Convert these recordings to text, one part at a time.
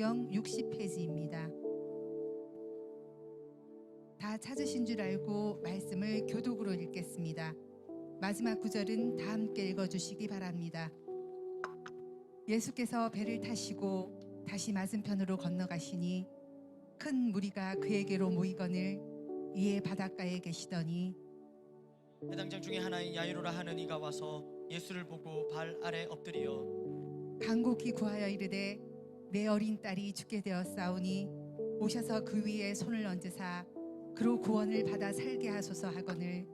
성경 60페이지입니다. 다 찾으신 줄 알고 말씀을 교독으로 읽겠습니다. 마지막 구절은 다 함께 읽어주시기 바랍니다. 예수께서 배를 타시고 다시 맞은편으로 건너가시니 큰 무리가 그에게로 모이거늘 이에 바닷가에 계시더니 해당장 중에 하나인 야이로라 하는 이가 와서 예수를 보고 발 아래 엎드리어 간곡히 구하여 이르되 내 어린 딸이 죽게 되었사오니 오셔서 그 위에 손을 얹으사 그로 구원을 받아 살게 하소서 하거늘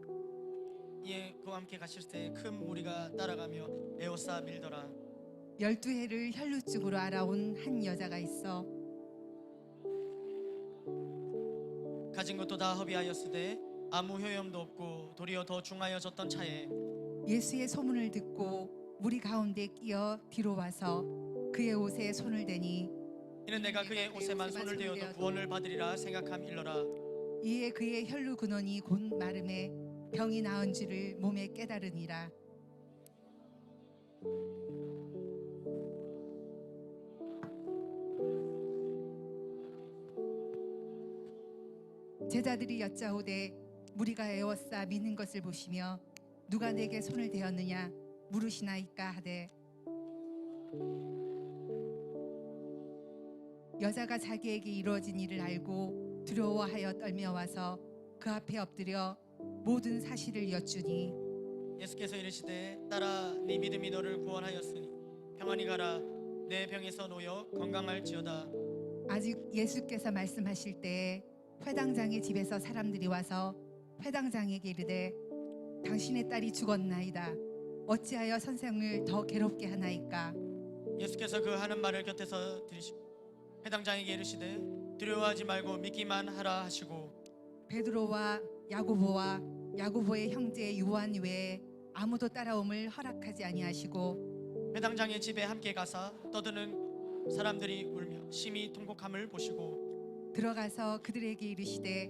이에 그와 함께 가실 때 큰 무리가 따라가며 에워싸 밀더라. 12해를 혈루증으로 알아온 한 여자가 있어 가진 것도 다 허비하였으되 아무 효염도 없고 도리어 더 중하여졌던 차에 예수의 소문을 듣고 무리 가운데 끼어 뒤로 와서 그의 옷에 손을 대니 이는 내가 그의 옷에만 손을 대어도 구원을 받으리라 생각함 일러라. 이에 그의 혈루 근원이 곧 마름에 병이 나은 줄을 몸에 깨달으니라. 제자들이 여짜오되 무리가 애워싸 미는 것을 보시며 누가 내게 손을 대었느냐 물으시나이까 하되 여자가 자기에게 이루어진 일을 알고 두려워하여 떨며 와서 그 앞에 엎드려 모든 사실을 여쭈니 예수께서 이르시되 딸아 네 믿음이 너를 구원하였으니 평안히 가라 내 병에서 놓여 건강할지어다. 아직 예수께서 말씀하실 때에 회당장의 집에서 사람들이 와서 회당장에게 이르되 당신의 딸이 죽었나이다. 어찌하여 선생을 더 괴롭게 하나이까? 예수께서 그 하는 말을 곁에서 들으시고 회당장에게 이르시되 두려워하지 말고 믿기만 하라 하시고 베드로와 야고보와 야고보의 형제 요한 외에 아무도 따라옴을 허락하지 아니하시고 회당장의 집에 함께 가사 떠드는 사람들이 울며 심히 통곡함을 보시고 들어가서 그들에게 이르시되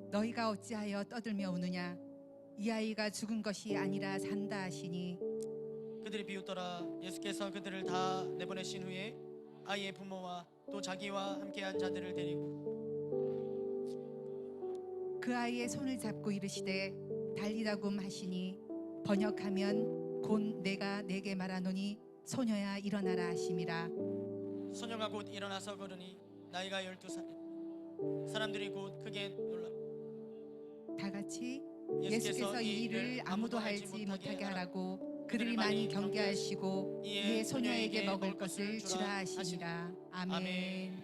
너희가 어찌하여 떠들며 우느냐? 이 아이가 죽은 것이 아니라 산다 하시니 그들이 비웃더라. 예수께서 그들을 다 내보내신 후에 아이의 부모와 또 자기와 함께한 자들을 데리고 그 아이의 손을 잡고 이르시되 달리다굼 하시니 번역하면 곧 내가 내게 말하노니 소녀야 일어나라 하심이라. 소녀가 곧 일어나서 걸으니 나이가 12살. 사람들이 곧 크게 놀라. 다 같이 예수께서 이 일을 아무도 알지 못하게 하라고 그들을 많이 경계하시고 이에 소녀에게 먹을 것을 주라 하시니라. 아멘.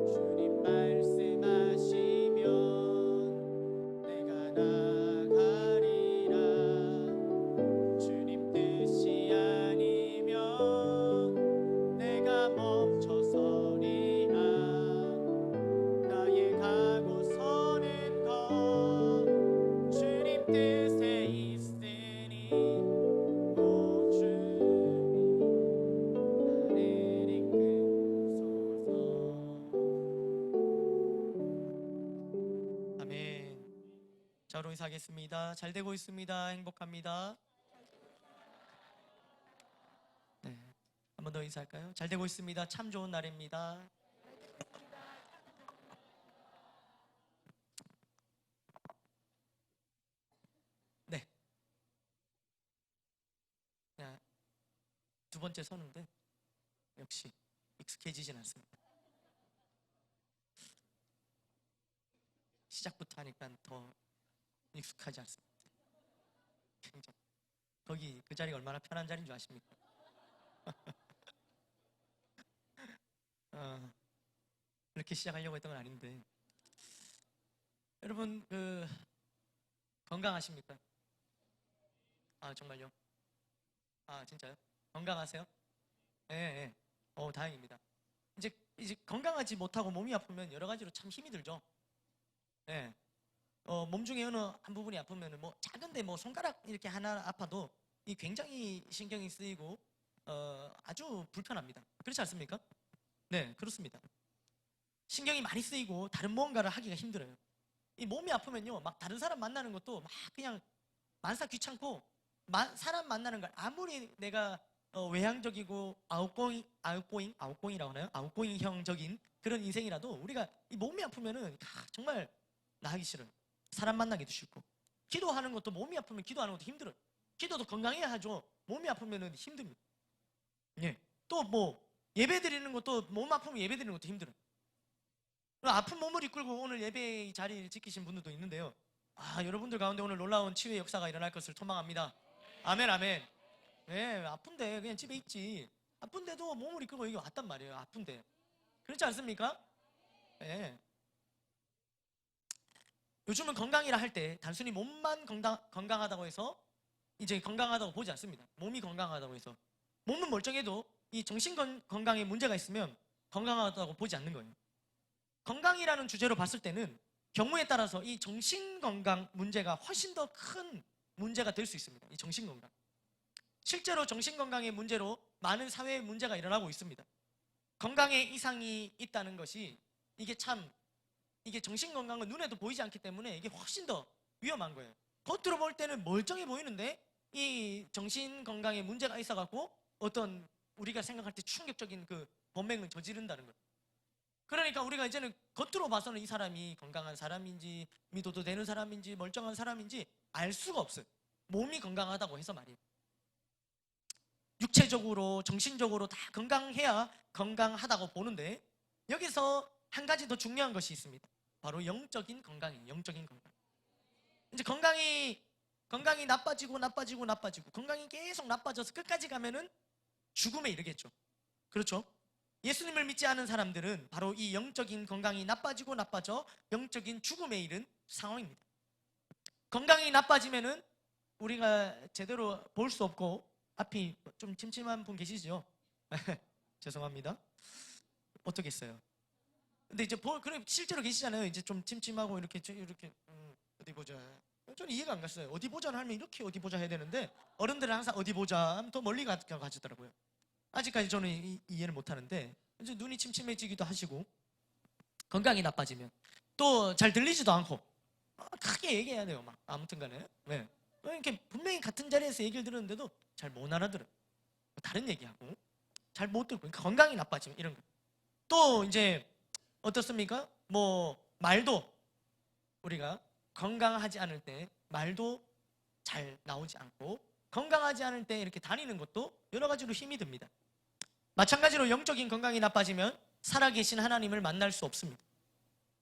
주님 말씀하시면 내가 나가리라. 주님 뜻이 아니면 내가 멈춰서리라. 나의 가고 서는 것 주님 뜻에 있으니 오 주님 나를 이끌소서. 아멘. 자, 우리 인사하겠습니다. 잘 되고 있습니다. 행복합니다. 네, 한 번 더 인사할까요? 잘 되고 있습니다. 참 좋은 날입니다. 네. 자, 두 번째 서는데 역시 익숙해지진 않습니다. 시작부터 하니까 더 익숙하지 않습니다. 굉장히 거기 그 자리가 얼마나 편한 자리인 줄 아십니까? 그렇게 시작하려고 했던 건 아닌데 여러분 건강하십니까? 아 정말요? 아 진짜요? 건강하세요? 예, 예. 다행입니다. 이제 건강하지 못하고 몸이 아프면 여러 가지로 참 힘이 들죠. 예. 몸 중에 어느 한 부분이 아프면 뭐 작은데 뭐 손가락 이렇게 하나 아파도 이 굉장히 신경이 쓰이고 아주 불편합니다. 그렇지 않습니까? 네, 그렇습니다. 신경이 많이 쓰이고 다른 무언가를 하기가 힘들어요. 이 몸이 아프면요, 막 다른 사람 만나는 것도 막 그냥 만사 귀찮고 사람 만나는 걸 아무리 내가 외향적이고 아웃고잉이라고 하나요? 아웃고잉형적인 그런 인생이라도 우리가 이 몸이 아프면은 정말 나가기 싫어요. 사람 만나기도 싫고, 기도하는 것도 몸이 아프면 기도하는 것도 힘들어요. 기도도 건강해야 하죠. 몸이 아프면은 힘듭니다. 예. 또 뭐 예배 드리는 것도 몸 아프면 예배 드리는 것도 힘들어요. 아픈 몸을 이끌고 오늘 예배 자리를 지키신 분들도 있는데요. 여러분들 가운데 오늘 놀라운 치유의 역사가 일어날 것을 소망합니다. 아멘, 아멘. 예, 아픈데 그냥 집에 있지. 아픈데도 몸을 이끌고 여기 왔단 말이에요. 아픈데. 그렇지 않습니까? 예. 요즘은 건강이라 할 때 단순히 몸만 건강하다고 해서 이제 건강하다고 보지 않습니다. 몸이 건강하다고 해서. 몸은 멀쩡해도 이 정신 건강에 문제가 있으면 건강하다고 보지 않는 거예요. 건강이라는 주제로 봤을 때는 경우에 따라서 이 정신 건강 문제가 훨씬 더 큰 문제가 될 수 있습니다. 이 정신 건강. 실제로 정신 건강의 문제로 많은 사회의 문제가 일어나고 있습니다. 건강에 이상이 있다는 것이 이게 정신 건강은 눈에도 보이지 않기 때문에 이게 훨씬 더 위험한 거예요. 겉으로 볼 때는 멀쩡해 보이는데 이 정신 건강에 문제가 있어갖고 어떤 우리가 생각할 때 충격적인 그 범행을 저지른다는 거예요. 그러니까 우리가 이제는 겉으로 봐서는 이 사람이 건강한 사람인지 믿어도 되는 사람인지 멀쩡한 사람인지 알 수가 없어요. 몸이 건강하다고 해서 말이에요. 육체적으로 정신적으로 다 건강해야 건강하다고 보는데 여기서 한 가지 더 중요한 것이 있습니다. 바로 영적인 건강이에요. 영적인 건강. 이제 건강이 나빠지고 건강이 계속 나빠져서 끝까지 가면은 죽음에 이르겠죠. 그렇죠? 예수님을 믿지 않은 사람들은 바로 이 영적인 건강이 나빠져 영적인 죽음에 이른 상황입니다. 건강이 나빠지면은 우리가 제대로 볼 수 없고 앞이 좀 침침한 분 계시죠? 죄송합니다. 어떻겠어요? 근데 이제 그래 실제로 계시잖아요. 이제 좀 침침하고 이렇게 어디 보자. 저는 이해가 안 갔어요. 어디 보자는 하면 이렇게 어디 보자 해야 되는데 어른들은 항상 어디 보자 하면 더 멀리 가시더라고요. 아직까지 저는 이해를 못 하는데 이제 눈이 침침해지기도 하시고 건강이 나빠지면 또 잘 들리지도 않고 크게 얘기해야 돼요. 막 아무튼간에 왜 이렇게 분명히 같은 자리에서 얘기를 들었는데도 잘 못 알아들어요. 다른 얘기하고 잘 못 듣고 그러니까 건강이 나빠지면 이런 거. 또 이제 어떻습니까? 뭐 말도 우리가 건강하지 않을 때 말도 잘 나오지 않고 건강하지 않을 때 이렇게 다니는 것도 여러 가지로 힘이 듭니다. 마찬가지로 영적인 건강이 나빠지면 살아계신 하나님을 만날 수 없습니다.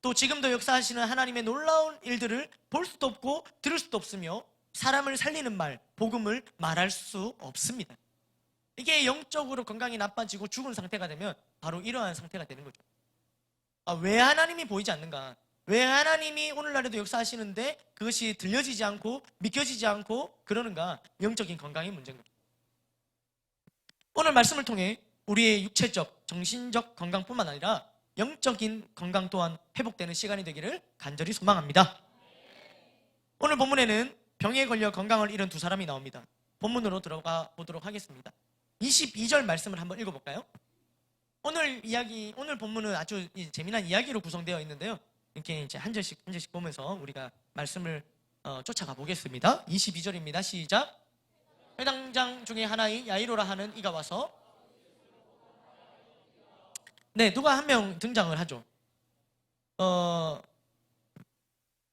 또 지금도 역사하시는 하나님의 놀라운 일들을 볼 수도 없고 들을 수도 없으며 사람을 살리는 말, 복음을 말할 수 없습니다. 이게 영적으로 건강이 나빠지고 죽은 상태가 되면 바로 이러한 상태가 되는 거죠. 왜 하나님이 보이지 않는가? 왜 하나님이 오늘날에도 역사하시는데 그것이 들려지지 않고 믿겨지지 않고 그러는가? 영적인 건강의 문제인 거죠. 오늘 말씀을 통해 우리의 육체적, 정신적 건강뿐만 아니라 영적인 건강 또한 회복되는 시간이 되기를 간절히 소망합니다. 오늘 본문에는 병에 걸려 건강을 잃은 두 사람이 나옵니다. 본문으로 들어가 보도록 하겠습니다. 22절 말씀을 한번 읽어볼까요? 오늘 본문은 아주 재미난 이야기로 구성되어 있는데요. 이렇게 이제 한 절씩 보면서 우리가 말씀을 쫓아가 보겠습니다. 22절입니다. 시작. 회당장 중에 하나인 야이로라 하는 이가 와서 누가 한 명 등장을 하죠.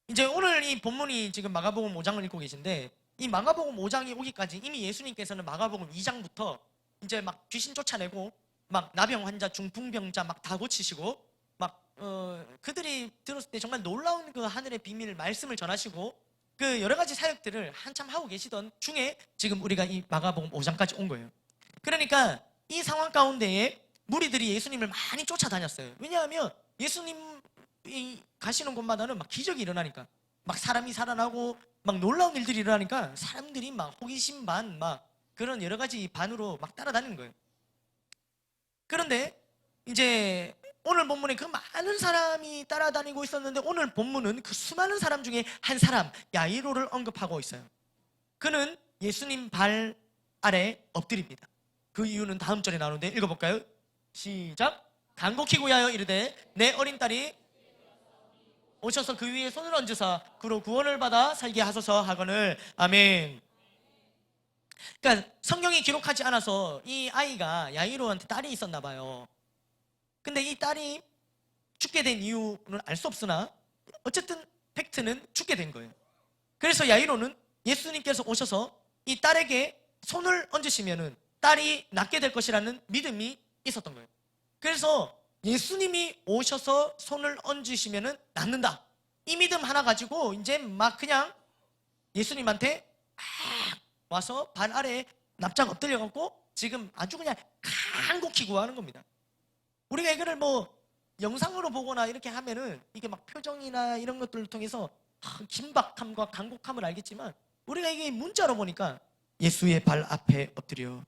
이제 오늘 이 본문이 지금 마가복음 5장을 읽고 계신데 이 마가복음 5장이 오기까지 이미 예수님께서는 마가복음 2장부터 이제 막 귀신 쫓아내고 막 나병 환자, 중풍병자 막 다 고치시고 막 그들이 들었을 때 정말 놀라운 그 하늘의 비밀 말씀을 전하시고 그 여러 가지 사역들을 한참 하고 계시던 중에 지금 우리가 이 마가복음 5장까지 온 거예요. 그러니까 이 상황 가운데에 무리들이 예수님을 많이 쫓아다녔어요. 왜냐하면 예수님이 가시는 곳마다는 막 기적이 일어나니까 막 사람이 살아나고 막 놀라운 일들이 일어나니까 사람들이 막 호기심 반 막 그런 여러 가지 반으로 막 따라다니는 거예요. 그런데 이제 오늘 본문에 그 많은 사람이 따라다니고 있었는데 오늘 본문은 그 수많은 사람 중에 한 사람 야이로를 언급하고 있어요. 그는 예수님 발 아래 엎드립니다. 그 이유는 다음 절에 나오는데 읽어볼까요? 시작. 간곡히 구하여 이르되 내 어린 딸이 오셔서 그 위에 손을 얹으사 그로 구원을 받아 살게 하소서 하거늘. 아멘. 그러니까 성경이 기록하지 않아서 이 아이가 야이로한테 딸이 있었나 봐요. 근데 이 딸이 죽게 된 이유는 알 수 없으나 어쨌든 팩트는 죽게 된 거예요. 그래서 야이로는 예수님께서 오셔서 이 딸에게 손을 얹으시면은 딸이 낫게 될 것이라는 믿음이 있었던 거예요. 그래서 예수님이 오셔서 손을 얹으시면은 낫는다. 이 믿음 하나 가지고 이제 막 그냥 예수님한테 막 와서 발 아래에 납작 엎드려갖고 지금 아주 그냥 간곡히 구하는 겁니다. 우리가 이거를 뭐 영상으로 보거나 이렇게 하면은 이게 막 표정이나 이런 것들을 통해서 긴박함과 간곡함을 알겠지만 우리가 이게 문자로 보니까 예수의 발 앞에 엎드려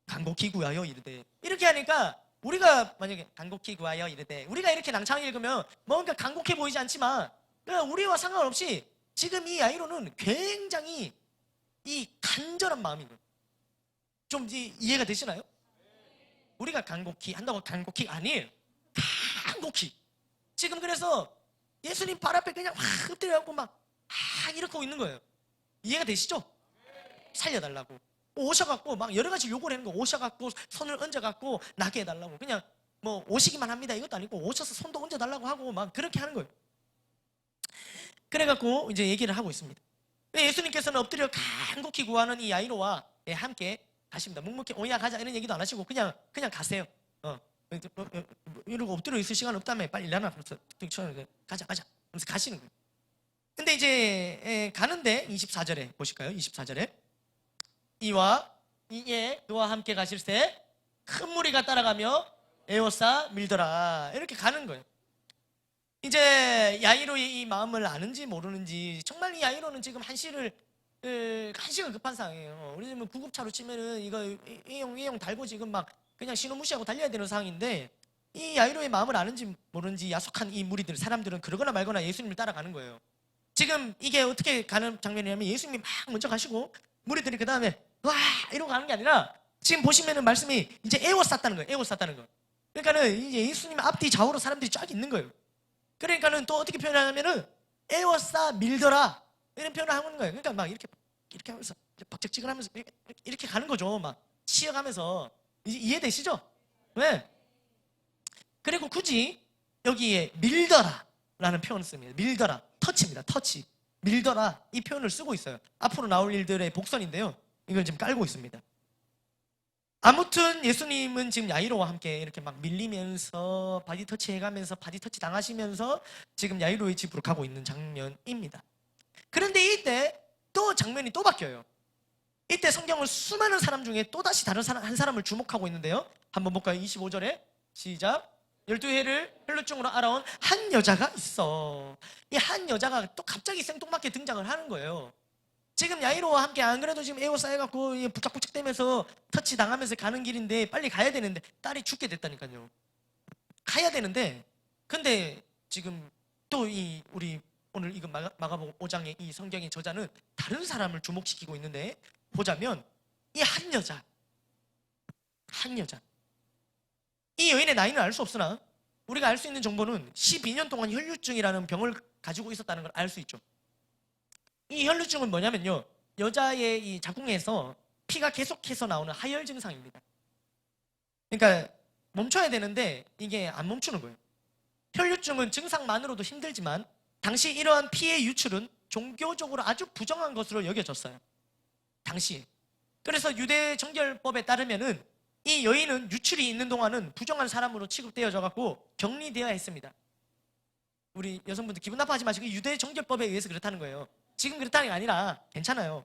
간곡히 구하여 이르되 이렇게 하니까 우리가 만약에 간곡히 구하여 이르되 우리가 이렇게 낭창 읽으면 뭔가 간곡해 보이지 않지만 그냥 우리와 상관없이 지금 이 야이로는 굉장히 이 간절한 마음인 거예요. 좀 이해가 되시나요? 우리가 간곡히 한다고 간곡히 아니에요. 간곡히. 지금 그래서 예수님 발 앞에 그냥 확 엎드려갖고 막 이러고 있는 거예요. 이해가 되시죠? 살려달라고. 오셔갖고 막 여러 가지 요구를 하는 거. 오셔갖고 손을 얹어갖고 나게 해달라고. 그냥 뭐 오시기만 합니다 이것도 아니고 오셔서 손도 얹어달라고 하고 막 그렇게 하는 거예요. 그래갖고 이제 얘기를 하고 있습니다. 예수님께서는 엎드려 간곡히 구하는 이 야이로와 함께 가십니다. 묵묵히 오야 가자 이런 얘기도 안 하시고 그냥 가세요. 이러고 엎드려 있을 시간 없다며 빨리 일어나. 가자 하면서 가시는 거예요. 근데 이제 가는데 24절에 보실까요? 24절에 이와 이에 그와 함께 가실새 큰 무리가 따라가며 에워싸 밀더라 이렇게 가는 거예요. 이제 야이로의 이 마음을 아는지 모르는지 정말 이 야이로는 지금 한시가 급한 상황이에요. 우리 지금 구급차로 치면은 이거 이용 달고 지금 막 그냥 신호 무시하고 달려야 되는 상황인데 이 야이로의 마음을 아는지 모르는지 야속한 이 무리들 사람들은 그러거나 말거나 예수님을 따라가는 거예요. 지금 이게 어떻게 가는 장면이냐면 예수님이 막 먼저 가시고 무리들이 그 다음에 와 이러고 가는 게 아니라 지금 보시면은 말씀이 이제 에워쌌다는 거예요. 에워쌌다는 거. 그러니까는 이제 예수님 앞뒤 좌우로 사람들이 쫙 있는 거예요. 그러니까는 또 어떻게 표현하냐면은 에워싸 밀더라 이런 표현을 하는 거예요. 그러니까 막 이렇게 하면서 박적지근하면서 이렇게 가는 거죠. 막 치여가면서 이해되시죠? 왜? 그리고 굳이 여기에 밀더라라는 표현을 씁니다. 밀더라, 터치입니다. 터치, 밀더라 이 표현을 쓰고 있어요. 앞으로 나올 일들의 복선인데요. 이걸 지금 깔고 있습니다. 아무튼 예수님은 지금 야이로와 함께 이렇게 막 밀리면서 바디 터치 해가면서 바디 터치 당하시면서 지금 야이로의 집으로 가고 있는 장면입니다. 그런데 이때 또 장면이 또 바뀌어요. 이때 성경을 수많은 사람 중에 또다시 다른 한 사람을 주목하고 있는데요. 한번 볼까요? 25절에 시작. 12해를 혈루증으로 알아온 한 여자가 있어. 이 한 여자가 또 갑자기 생뚱맞게 등장을 하는 거예요. 지금 야이로와 함께 안 그래도 지금 에워싸여갖고 부착부착 되면서 터치 당하면서 가는 길인데 빨리 가야 되는데 딸이 죽게 됐다니까요. 가야 되는데 근데 지금 또 우리 오늘 이거 마가복음 5장의 이 성경의 저자는 다른 사람을 주목시키고 있는데 보자면 이 한 여자 이 여인의 나이는 알 수 없으나 우리가 알 수 있는 정보는 12년 동안 혈류증이라는 병을 가지고 있었다는 걸 알 수 있죠. 이 혈류증은 뭐냐면요, 여자의 이 자궁에서 피가 계속해서 나오는 하열 증상입니다. 그러니까 멈춰야 되는데 이게 안 멈추는 거예요. 혈류증은 증상만으로도 힘들지만 당시 이러한 피의 유출은 종교적으로 아주 부정한 것으로 여겨졌어요. 당시에. 그래서 유대 정결법에 따르면은 이 여인은 유출이 있는 동안은 부정한 사람으로 취급되어져 갖고 격리되어야 했습니다. 우리 여성분들 기분 나빠하지 마시고 유대 정결법에 의해서 그렇다는 거예요. 지금 그렇다는 게 아니라 괜찮아요.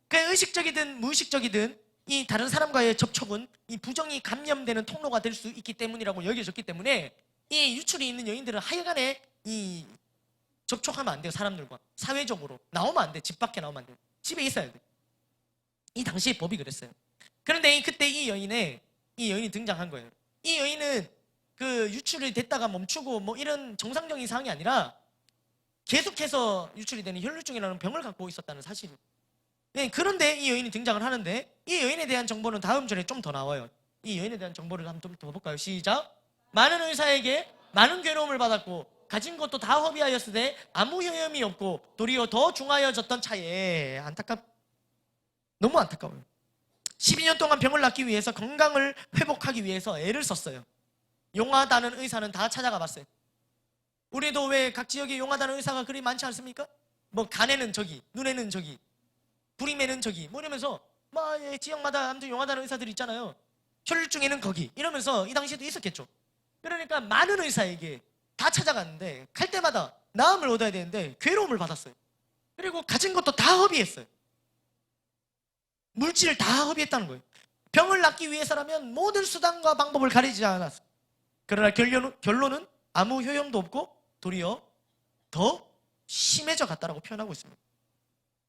그 의식적이든 무의식적이든 이 다른 사람과의 접촉은 이 부정이 감염되는 통로가 될 수 있기 때문이라고 여겨졌기 때문에 이 유출이 있는 여인들은 하여간에 이 접촉하면 안 돼요. 사람들과 사회적으로 나오면 안 돼. 집 밖에 나오면 안 돼. 집에 있어야 돼. 이 당시의 법이 그랬어요. 그런데 그때 이 여인이 등장한 거예요. 이 여인은 그 유출이 됐다가 멈추고 뭐 이런 정상적인 상황이 아니라 계속해서 유출이 되는 혈류증이라는 병을 갖고 있었다는 사실이에요. 네, 그런데 이 여인이 등장을 하는데 이 여인에 대한 정보는 다음 절에 좀 더 나와요. 이 여인에 대한 정보를 한번 좀 더 볼까요? 시작. 많은 의사에게 많은 괴로움을 받았고 가진 것도 다 허비하였으되 아무 효험이 없고 도리어 더 중하여졌던 차에 너무 안타까워요. 12년 동안 병을 낫기 위해서, 건강을 회복하기 위해서 애를 썼어요. 용하다는 의사는 다 찾아가 봤어요. 우리도 왜 각 지역에 용하다는 의사가 그리 많지 않습니까? 뭐 간에는 저기, 눈에는 저기, 부림에는 저기, 뭐 이러면서 막 지역마다 아무튼 용하다는 의사들이 있잖아요. 혈중에는 거기 이러면서 이 당시에도 있었겠죠. 그러니까 많은 의사에게 다 찾아갔는데 갈 때마다 나음을 얻어야 되는데 괴로움을 받았어요. 그리고 가진 것도 다 허비했어요. 물질을 다 허비했다는 거예요. 병을 낫기 위해서라면 모든 수단과 방법을 가리지 않았어요. 그러나 결론은 아무 효용도 없고 도리어 더 심해져 갔다라고 표현하고 있습니다.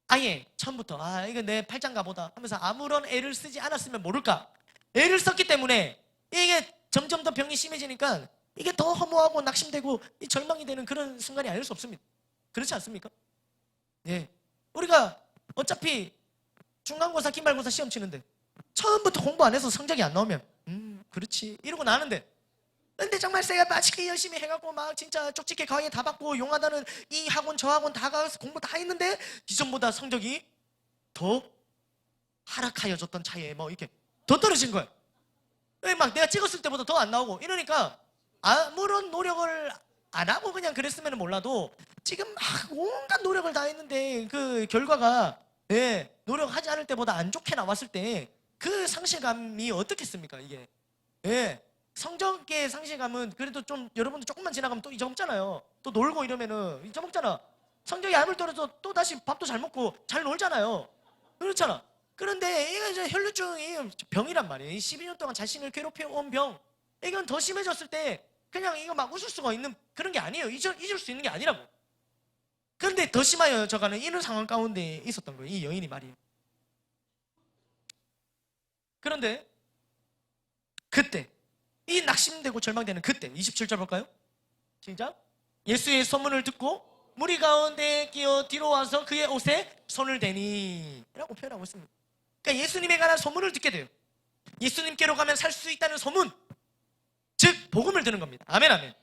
아예 처음부터 이거 내 팔짱가 보다 하면서 아무런 애를 쓰지 않았으면 모를까, 애를 썼기 때문에 이게 점점 더 병이 심해지니까 이게 더 허무하고 낙심되고 이 절망이 되는 그런 순간이 아닐 수 없습니다. 그렇지 않습니까? 예, 우리가 어차피 중간고사, 기말고사 시험 치는데 처음부터 공부 안 해서 성적이 안 나오면 그렇지 이러고 나는데, 근데 정말 제가 맛있게 열심히 해갖고 막 진짜 쪽집게 강의 다 받고 용하다는 이 학원 저 학원 다 가서 공부 다 했는데 기존보다 성적이 더 하락하여졌던 차에 뭐 이렇게 더 떨어진 거야. 막 내가 찍었을 때보다 더 안 나오고 이러니까 아무런 노력을 안 하고 그냥 그랬으면 몰라도 지금 막 온갖 노력을 다 했는데 그 결과가 노력하지 않을 때보다 안 좋게 나왔을 때 그 상실감이 어떻겠습니까 이게. 성적의 상실감은 그래도 좀 여러분들 조금만 지나가면 또 잊어먹잖아요. 또 놀고 이러면은 잊어먹잖아. 성적이 아무리 떨어져도 또 다시 밥도 잘 먹고 잘 놀잖아요. 그렇잖아. 그런데 이게 이제 혈류증이 병이란 말이에요. 12년 동안 자신을 괴롭혀온 병, 이건 더 심해졌을 때 그냥 이거 막 웃을 수가 있는 그런 게 아니에요. 잊을 수 있는 게 아니라고. 그런데 더 심해져가는 이런 상황 가운데 있었던 거예요, 이 여인이 말이에요. 그런데 그때 이 낙심되고 절망되는 그때 27절 볼까요? 시작. 예수의 소문을 듣고 무리 가운데 끼어 뒤로 와서 그의 옷에 손을 대니 라고 표현하고 있습니다. 그러니까 예수님에 관한 소문을 듣게 돼요. 예수님께로 가면 살 수 있다는 소문, 즉 복음을 듣는 겁니다. 아멘 아멘.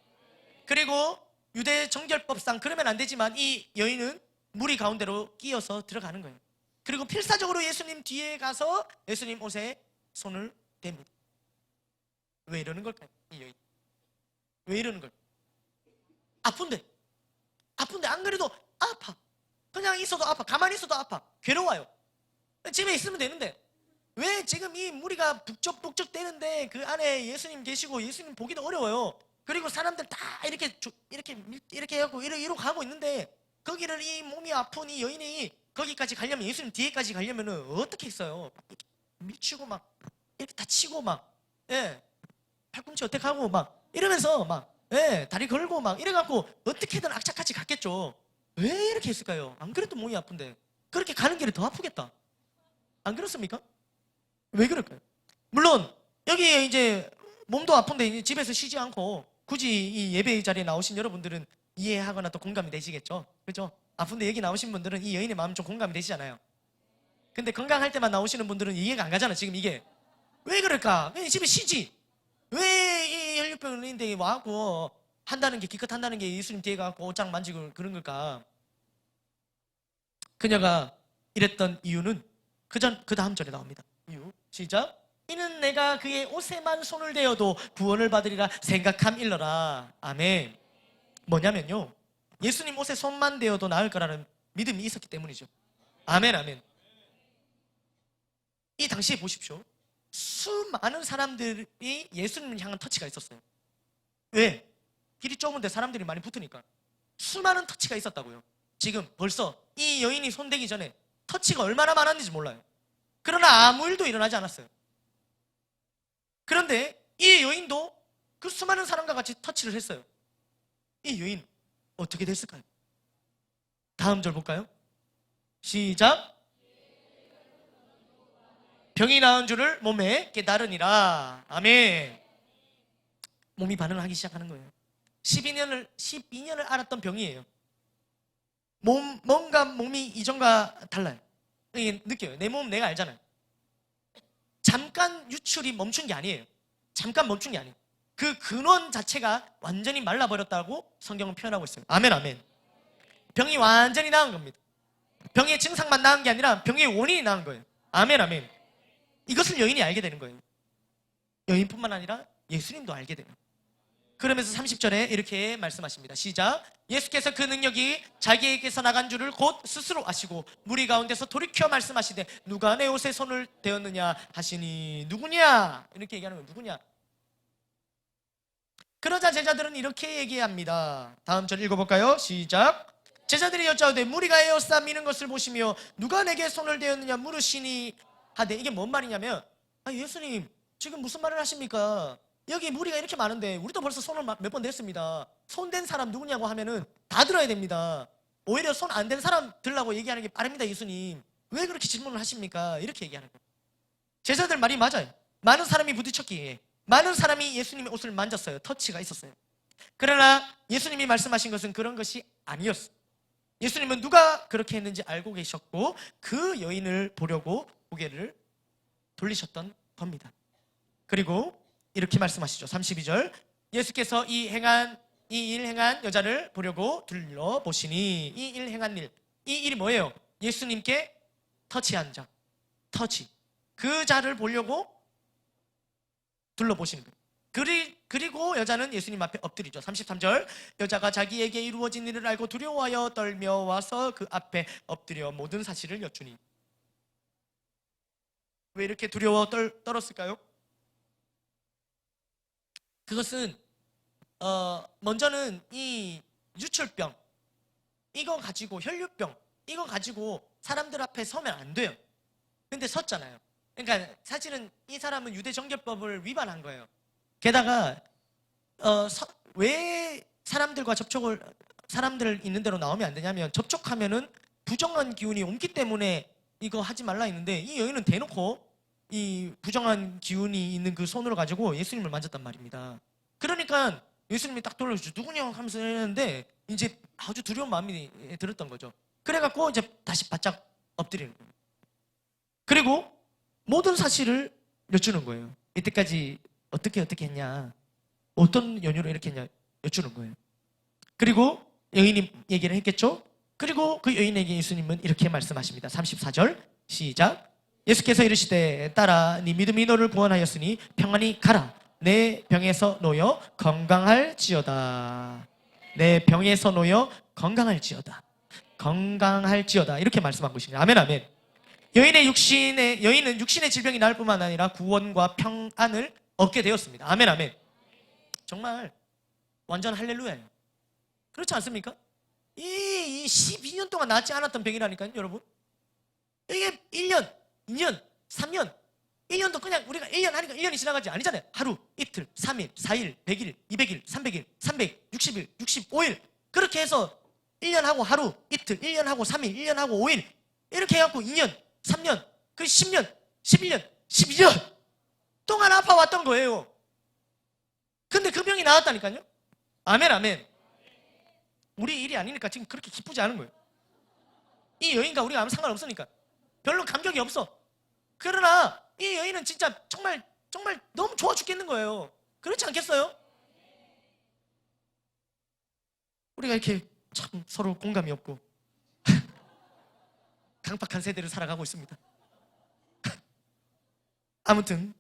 그리고 유대 정결법상 그러면 안 되지만 이 여인은 무리 가운데로 끼어서 들어가는 거예요. 그리고 필사적으로 예수님 뒤에 가서 예수님 옷에 손을 댑니다. 왜 이러는 걸까요? 이 여인 왜 이러는 걸까요? 아픈데 안 그래도 아파. 그냥 있어도 아파. 가만히 있어도 아파. 괴로워요. 집에 있으면 되는데 왜 지금 이 무리가 북적북적 대는데 그 안에 예수님 계시고 예수님 보기도 어려워요. 그리고 사람들 다 이렇게 해갖고 이러고 가고 있는데 거기를 이 몸이 아픈 이 여인이 거기까지 가려면, 예수님 뒤에까지 가려면은 어떻게 했어요? 밀치고 막 이렇게 다치고 막 팔꿈치 어떻게 하고 막 이러면서 막 다리 걸고 막 이래갖고 어떻게든 악착같이 갔겠죠. 왜 이렇게 했을까요? 안 그래도 몸이 아픈데 그렇게 가는 길이 더 아프겠다. 안 그렇습니까? 왜 그럴까요? 물론 여기 이제 몸도 아픈데 이제 집에서 쉬지 않고 굳이 이 예배 자리에 나오신 여러분들은 이해하거나 또 공감이 되시겠죠. 그렇죠? 아픈데 여기 나오신 분들은 이 여인의 마음 좀 공감이 되시잖아요. 근데 건강할 때만 나오시는 분들은 이해가 안 가잖아. 지금 이게 왜 그럴까? 왜 집에 쉬지? 왜 이 혈류병인데 와갖고 한다는 게, 기껏 한다는 게 예수님 뒤에 가갖고 옷장 만지고 그런 걸까? 그녀가 이랬던 이유는 그 다음 절에 나옵니다. 이유 시작. 이는 내가 그의 옷에만 손을 대어도 구원을 받으리라 생각함일러라. 아멘. 뭐냐면요, 예수님 옷에 손만 대어도 나을 거라는 믿음이 있었기 때문이죠. 아멘 아멘. 이 당시에 보십시오. 수많은 사람들이 예수님을 향한 터치가 있었어요. 왜? 길이 좁은데 사람들이 많이 붙으니까 수많은 터치가 있었다고요. 지금 벌써 이 여인이 손대기 전에 터치가 얼마나 많았는지 몰라요. 그러나 아무 일도 일어나지 않았어요. 그런데 이 여인도 그 수많은 사람과 같이 터치를 했어요. 이 여인 어떻게 됐을까요? 다음 절 볼까요? 시작. 병이 나은 줄을 몸에 깨달으니라. 아멘. 몸이 반응을 하기 시작하는 거예요. 12년을 앓았던 병이에요. 뭔가 몸이 이전과 달라요. 느껴요. 내 몸 내가 알잖아요. 잠깐 유출이 멈춘 게 아니에요. 잠깐 멈춘 게 아니에요. 그 근원 자체가 완전히 말라버렸다고 성경은 표현하고 있어요. 아멘, 아멘. 병이 완전히 나은 겁니다. 병의 증상만 나은 게 아니라 병의 원인이 나은 거예요. 아멘, 아멘. 이것을 여인이 알게 되는 거예요. 여인뿐만 아니라 예수님도 알게 돼요. 그러면서 30절에 이렇게 말씀하십니다. 시작. 예수께서 그 능력이 자기에게서 나간 줄을 곧 스스로 아시고 무리 가운데서 돌이켜 말씀하시되 누가 내 옷에 손을 대었느냐 하시니 누구냐? 이렇게 얘기하는 거예요. 누구냐? 그러자 제자들은 이렇게 얘기합니다. 다음 절 읽어볼까요? 시작. 제자들이 여짜오되 무리가 에워싸 미는 것을 보시며 누가 내게 손을 대었느냐 물으시니 하되 이게 뭔 말이냐면 예수님 지금 무슨 말을 하십니까? 여기 무리가 이렇게 많은데 우리도 벌써 손을 몇 번 댔습니다. 손 댄 사람 누구냐고 하면은 다 들어야 됩니다. 오히려 손 안 댄 사람 들라고 얘기하는 게 빠릅니다. 예수님 왜 그렇게 질문을 하십니까? 이렇게 얘기하는 거예요. 제자들 말이 맞아요. 많은 사람이 부딪혔기에 많은 사람이 예수님의 옷을 만졌어요. 터치가 있었어요. 그러나 예수님이 말씀하신 것은 그런 것이 아니었어요. 예수님은 누가 그렇게 했는지 알고 계셨고 그 여인을 보려고 고개를 돌리셨던 겁니다. 그리고 이렇게 말씀하시죠. 32절. 예수께서 이 일 행한 여자를 보려고 둘러보시니 이 일 행한 일. 이 일이 뭐예요? 예수님께 터치한 자. 터치. 그 자를 보려고 둘러보시는 거예요. 그리고 여자는 예수님 앞에 엎드리죠. 33절. 여자가 자기에게 이루어진 일을 알고 두려워하여 떨며 와서 그 앞에 엎드려 모든 사실을 여쭈니. 왜 이렇게 두려워 떨었을까요? 그것은 먼저는 이 유출병 이거 가지고 혈류병 이거 가지고 사람들 앞에 서면 안 돼요. 근데 섰잖아요. 그러니까 사실은 이 사람은 유대 정결법을 위반한 거예요. 게다가 왜 사람들 있는 대로 나오면 안 되냐면 접촉하면은 부정한 기운이 옮기 때문에 이거 하지 말라 했는데 이 여인은 대놓고 이 부정한 기운이 있는 그 손으로 가지고 예수님을 만졌단 말입니다. 그러니까 예수님이 딱 돌려주죠. 누구냐 하면서 했는데 이제 아주 두려운 마음이 들었던 거죠. 그래갖고 이제 다시 바짝 엎드리는 거예요. 그리고 모든 사실을 여쭈는 거예요. 이때까지 어떻게 했냐, 어떤 연유로 이렇게 했냐 여쭈는 거예요. 그리고 여인이 얘기를 했겠죠. 그리고 그 여인에게 예수님은 이렇게 말씀하십니다. 34절 시작. 예수께서 이르시되 딸아 네 믿음이 너를 구원하였으니 평안히 가라. 내 병에서 놓여 건강할지어다. 내 병에서 놓여 건강할지어다. 건강할지어다. 이렇게 말씀한 것입니다. 아멘, 아멘. 여인은 육신의 질병이 나을 뿐만 아니라 구원과 평안을 얻게 되었습니다. 아멘, 아멘. 정말 완전 할렐루야예요. 그렇지 않습니까? 이 12년 동안 낫지 않았던 병이라니까요, 여러분. 이게 1년, 2년, 3년, 1년도 그냥 우리가 1년 하니까 1년이 지나가지 아니잖아요. 하루, 이틀, 3일, 4일, 100일, 200일, 300일, 360일, 65일 그렇게 해서 1년하고 하루, 이틀, 1년하고 3일, 1년하고 5일 이렇게 해갖고 2년, 3년, 그 10년, 11년, 12년 동안 아파왔던 거예요. 근데 그 병이 나았다니까요. 아멘, 아멘. 우리 일이 아니니까 지금 그렇게 기쁘지 않은 거예요. 이 여인과 우리가 아무 상관없으니까 별로 감격이 없어. 그러나 이 여인은 진짜 정말 너무 좋아 죽겠는 거예요. 그렇지 않겠어요? 우리가 이렇게 참 서로 공감이 없고 강팍한 세대를 살아가고 있습니다. 아무튼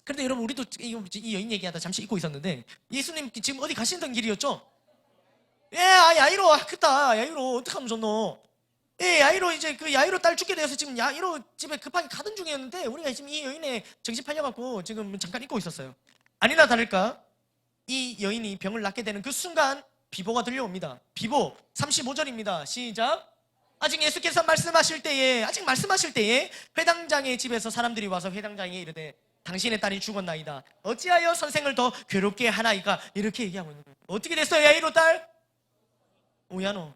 그런데 여러분 우리도 이 여인 얘기하다 잠시 잊고 있었는데 예수님 지금 어디 가시던 길이었죠? 예, 야이로 크다. 야이로 어떡하면 좋노? 예, 야이로 이제 그 야이로 딸 죽게 되어서 지금 야이로 집에 급하게 가던 중이었는데 우리가 지금 이 여인의 정신 팔려갖고 지금 잠깐 잊고 있었어요. 아니나 다를까 이 여인이 병을 낫게 되는 그 순간 비보가 들려옵니다. 비보 35절입니다. 시작. 아직 말씀하실 때에 회당장의 집에서 사람들이 와서 회당장에게 이르되 당신의 딸이 죽었나이다. 어찌하여 선생을 더 괴롭게 하나이까? 이렇게 얘기하고 있는 거예요. 어떻게 됐어요, 야이로 딸? 오야노.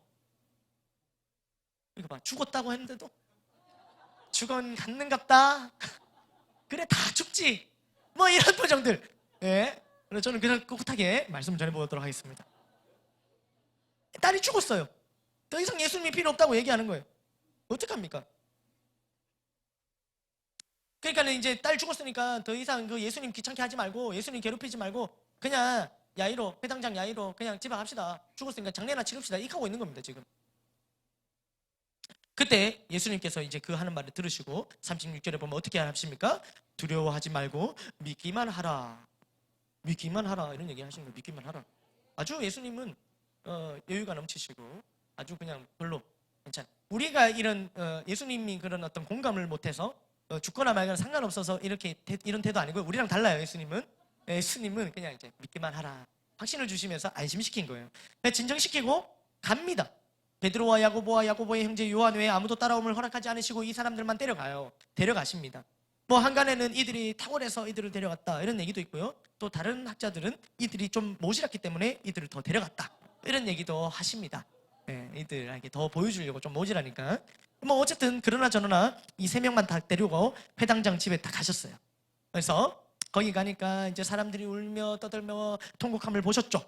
이거 봐, 죽었다고 했는데도 죽었는갑다. 그래 다 죽지. 뭐 이런 표정들. 예. 그래서 저는 그냥 꿋꿋하게 말씀 전해보도록 하겠습니다. 딸이 죽었어요. 더 이상 예수님이 필요 없다고 얘기하는 거예요. 어떡합니까? 그러니까 이제 딸 죽었으니까 더 이상 그 예수님 귀찮게 하지 말고 예수님 괴롭히지 말고 그냥 야이로, 회당장 야이로 그냥 집에 갑시다. 죽었으니까 장례나 치릅시다. 이렇게 하고 있는 겁니다, 지금. 그때 예수님께서 이제 그 하는 말을 들으시고 36절에 보면 어떻게 하십니까? 두려워하지 말고 믿기만 하라. 믿기만 하라. 이런 얘기 하시는 거예요. 믿기만 하라. 아주 예수님은 여유가 넘치시고 아주 그냥 별로 괜찮아. 우리가 이런 예수님이 그런 어떤 공감을 못해서 죽거나 말거나 상관없어서 이렇게 이런 태도 아니고요. 우리랑 달라요. 예수님은 그냥 이제 믿기만 하라. 확신을 주시면서 안심시킨 거예요. 진정시키고 갑니다. 베드로와 야고보와 야고보의 형제 요한 외에 아무도 따라옴을 허락하지 않으시고 이 사람들만 데려가십니다. 뭐 한간에는 이들이 탁월해서 이들을 데려갔다 이런 얘기도 있고요. 또 다른 학자들은 이들이 좀 모질았기 때문에 이들을 더 데려갔다 이런 얘기도 하십니다. 이들에게 더 보여주려고 좀 모질하니까. 뭐 어쨌든 그러나 저러나 이 세 명만 다 데리고 회당장 집에 다 가셨어요. 그래서 거기 가니까 이제 사람들이 울며 떠들며 통곡함을 보셨죠.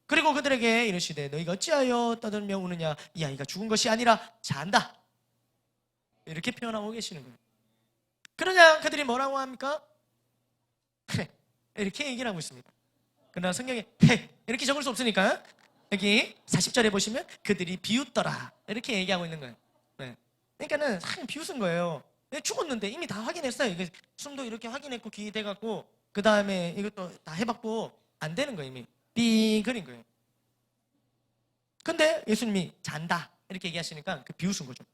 그리고 그들에게 이르시되 너희가 어찌하여 떠들며 우느냐, 이 아이가 죽은 것이 아니라 잔다. 이렇게 표현하고 계시는 거예요. 그러냐 그들이 뭐라고 합니까? 이렇게 얘기를 하고 있습니다. 그러나 성경에 이렇게 적을 수 없으니까 여기 40절에 보시면 그들이 비웃더라 이렇게 얘기하고 있는 거예요. 그러니까는 한 비웃은 거예요. 죽었는데 이미 다 확인했어요. 이게 숨도 이렇게 확인했고 귀 돼갖고 그 다음에 이것도 다 해봤고 안 되는 거예요. 이미 삥 그린 거예요. 근데 예수님이 잔다 이렇게 얘기하시니까 그 비웃은 거죠.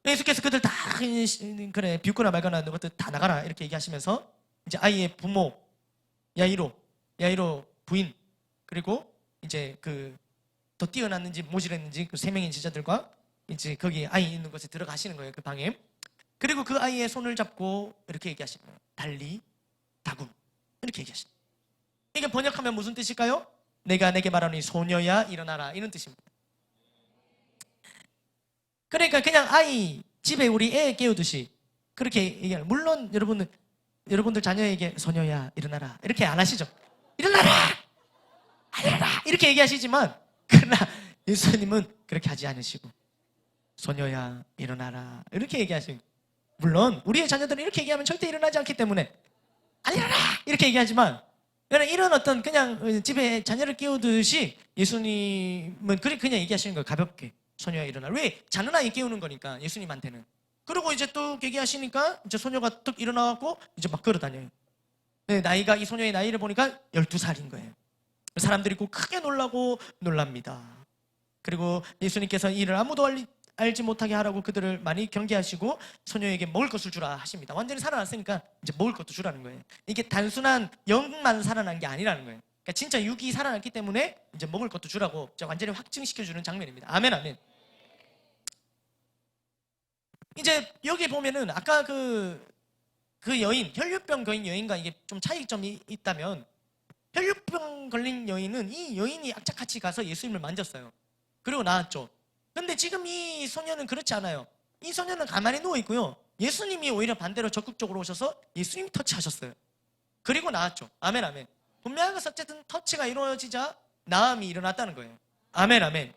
예수께서 그들 다 그래 비웃거나 말거나 하는 것들 다 나가라 이렇게 얘기하시면서 이제 아이의 부모 야이로 부인 그리고 이제 그 더 뛰어났는지 모질했는지 그 세 명의 제자들과 이제 거기 아이 있는 곳에 들어가시는 거예요. 그 방에. 그리고 그 아이의 손을 잡고 이렇게 얘기하시는 거예요. 달리 다굼 이렇게 얘기하시는 거예요. 이게 번역하면 무슨 뜻일까요? 내가 내게 말하니 소녀야 일어나라 이런 뜻입니다. 그러니까 그냥 아이 집에 우리 애 깨우듯이 그렇게 얘기하는. 물론 여러분들 자녀에게 소녀야 일어나라 이렇게 안 하시죠. 일어나라 이렇게 얘기하시지만 그러나 예수님은 그렇게 하지 않으시고 소녀야 일어나라 이렇게 얘기하시고, 물론 우리의 자녀들은 이렇게 얘기하면 절대 일어나지 않기 때문에 안 일어나 이렇게 얘기하지만 이런 어떤 그냥 집에 자녀를 깨우듯이 예수님은 그냥 얘기하시는 거예요. 가볍게 소녀야 일어나라. 왜? 자는 아이 깨우는 거니까 예수님한테는. 그리고 이제 또 얘기하시니까 이제 소녀가 뚝 일어나갖고 이제 막 걸어다녀요. 나이가 이 소녀의 나이를 보니까 12살인 거예요. 사람들이 꼭 크게 놀랍니다. 그리고 예수님께서 이를 아무도 알지 못하게 하라고 그들을 많이 경계하시고 소녀에게 먹을 것을 주라 하십니다. 완전히 살아났으니까 이제 먹을 것도 주라는 거예요. 이게 단순한 영만 살아난 게 아니라는 거예요. 그러니까 진짜 육이 살아났기 때문에 이제 먹을 것도 주라고 완전히 확증시켜주는 장면입니다. 아멘 아멘. 이제 여기 보면은 아까 그 여인, 혈류병 걸린 여인과 이게 좀 차이점이 있다면, 혈류병 걸린 여인은 이 여인이 악착같이 가서 예수님을 만졌어요. 그리고 나았죠. 근데 지금 이 소녀는 그렇지 않아요. 이 소녀는 가만히 누워 있고요. 예수님이 오히려 반대로 적극적으로 오셔서 예수님이 터치하셨어요. 그리고 나았죠. 아멘 아멘. 분명한 것은 어쨌든 터치가 이루어지자 나음이 일어났다는 거예요. 아멘 아멘.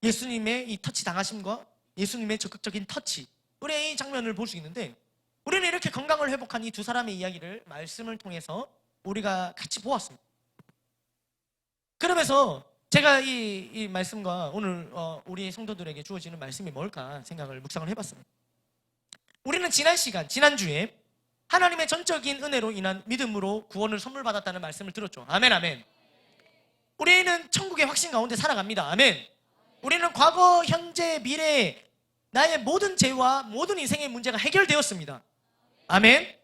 예수님의 이 터치 당하심과 예수님의 적극적인 터치, 우리 이 장면을 볼 수 있는데, 우리는 이렇게 건강을 회복한 이 두 사람의 이야기를 말씀을 통해서 우리가 같이 보았습니다. 그러면서 제가 이 말씀과 오늘 우리 성도들에게 주어지는 말씀이 뭘까 생각을 묵상을 해봤습니다. 우리는 지난주에 하나님의 전적인 은혜로 인한 믿음으로 구원을 선물 받았다는 말씀을 들었죠. 아멘 아멘. 우리는 천국의 확신 가운데 살아갑니다. 아멘. 우리는 과거, 현재, 미래 나의 모든 죄와 모든 인생의 문제가 해결되었습니다. 아멘.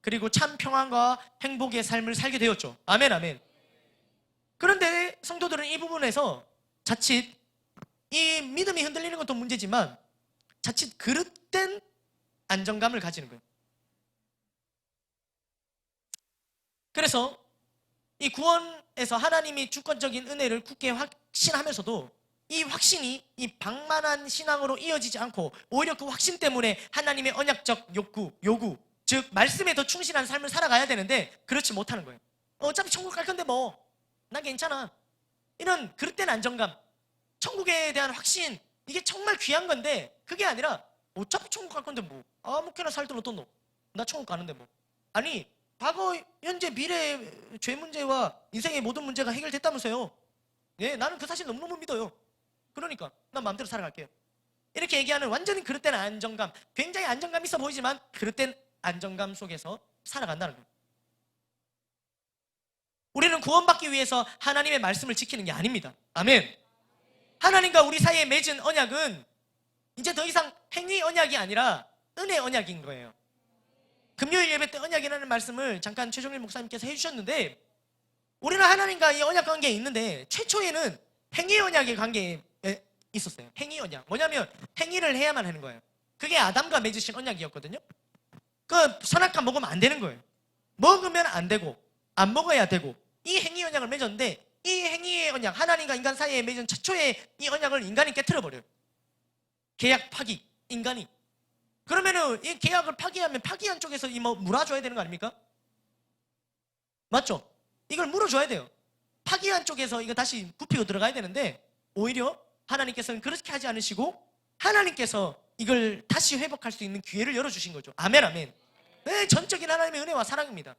그리고 참 평안과 행복의 삶을 살게 되었죠. 아멘 아멘. 그런데 성도들은 이 부분에서 자칫 이 믿음이 흔들리는 것도 문제지만 자칫 그릇된 안정감을 가지는 거예요. 그래서 이 구원에서 하나님이 주권적인 은혜를 굳게 확신하면서도 이 확신이 이 방만한 신앙으로 이어지지 않고 오히려 그 확신 때문에 하나님의 언약적 요구, 즉 말씀에 더 충실한 삶을 살아가야 되는데 그렇지 못하는 거예요. 어차피 천국 갈 건데 뭐 난 괜찮아. 이런 그릇된 안정감, 천국에 대한 확신, 이게 정말 귀한 건데 그게 아니라 어차피 천국 갈 건데 뭐 아무렇게나 살든 어떤 나 천국 가는데 뭐. 아니 과거, 현재, 미래의 죄 문제와 인생의 모든 문제가 해결됐다면서요. 예, 나는 그 사실 너무너무 믿어요. 그러니까 난 마음대로 살아갈게요. 이렇게 얘기하는 완전히 그릇된 안정감, 굉장히 안정감 있어 보이지만 그릇된 안정감 속에서 살아간다는 거예요. 우리는 구원받기 위해서 하나님의 말씀을 지키는 게 아닙니다. 아멘. 하나님과 우리 사이에 맺은 언약은 이제 더 이상 행위 언약이 아니라 은혜 언약인 거예요. 금요일 예배 때 언약이라는 말씀을 잠깐 최종일 목사님께서 해주셨는데, 우리는 하나님과 이 언약 관계에 있는데 최초에는 행위 언약의 관계에 있었어요. 행위 언약. 뭐냐면 행위를 해야만 하는 거예요. 그게 아담과 맺으신 언약이었거든요. 그 선악과 먹으면 안 되는 거예요. 먹으면 안 되고 안 먹어야 되고, 이 행위 언약을 맺었는데 이 행위의 언약, 하나님과 인간 사이에 맺은 최초의 이 언약을 인간이 깨트려버려요. 계약 파기, 인간이. 그러면은 이 계약을 파기하면 파기한 쪽에서 이 뭐 물어줘야 되는 거 아닙니까? 맞죠? 이걸 물어줘야 돼요. 파기한 쪽에서 이거 다시 굽히고 들어가야 되는데, 오히려 하나님께서는 그렇게 하지 않으시고 하나님께서 이걸 다시 회복할 수 있는 기회를 열어주신 거죠. 아멘, 아멘. 네, 전적인 하나님의 은혜와 사랑입니다.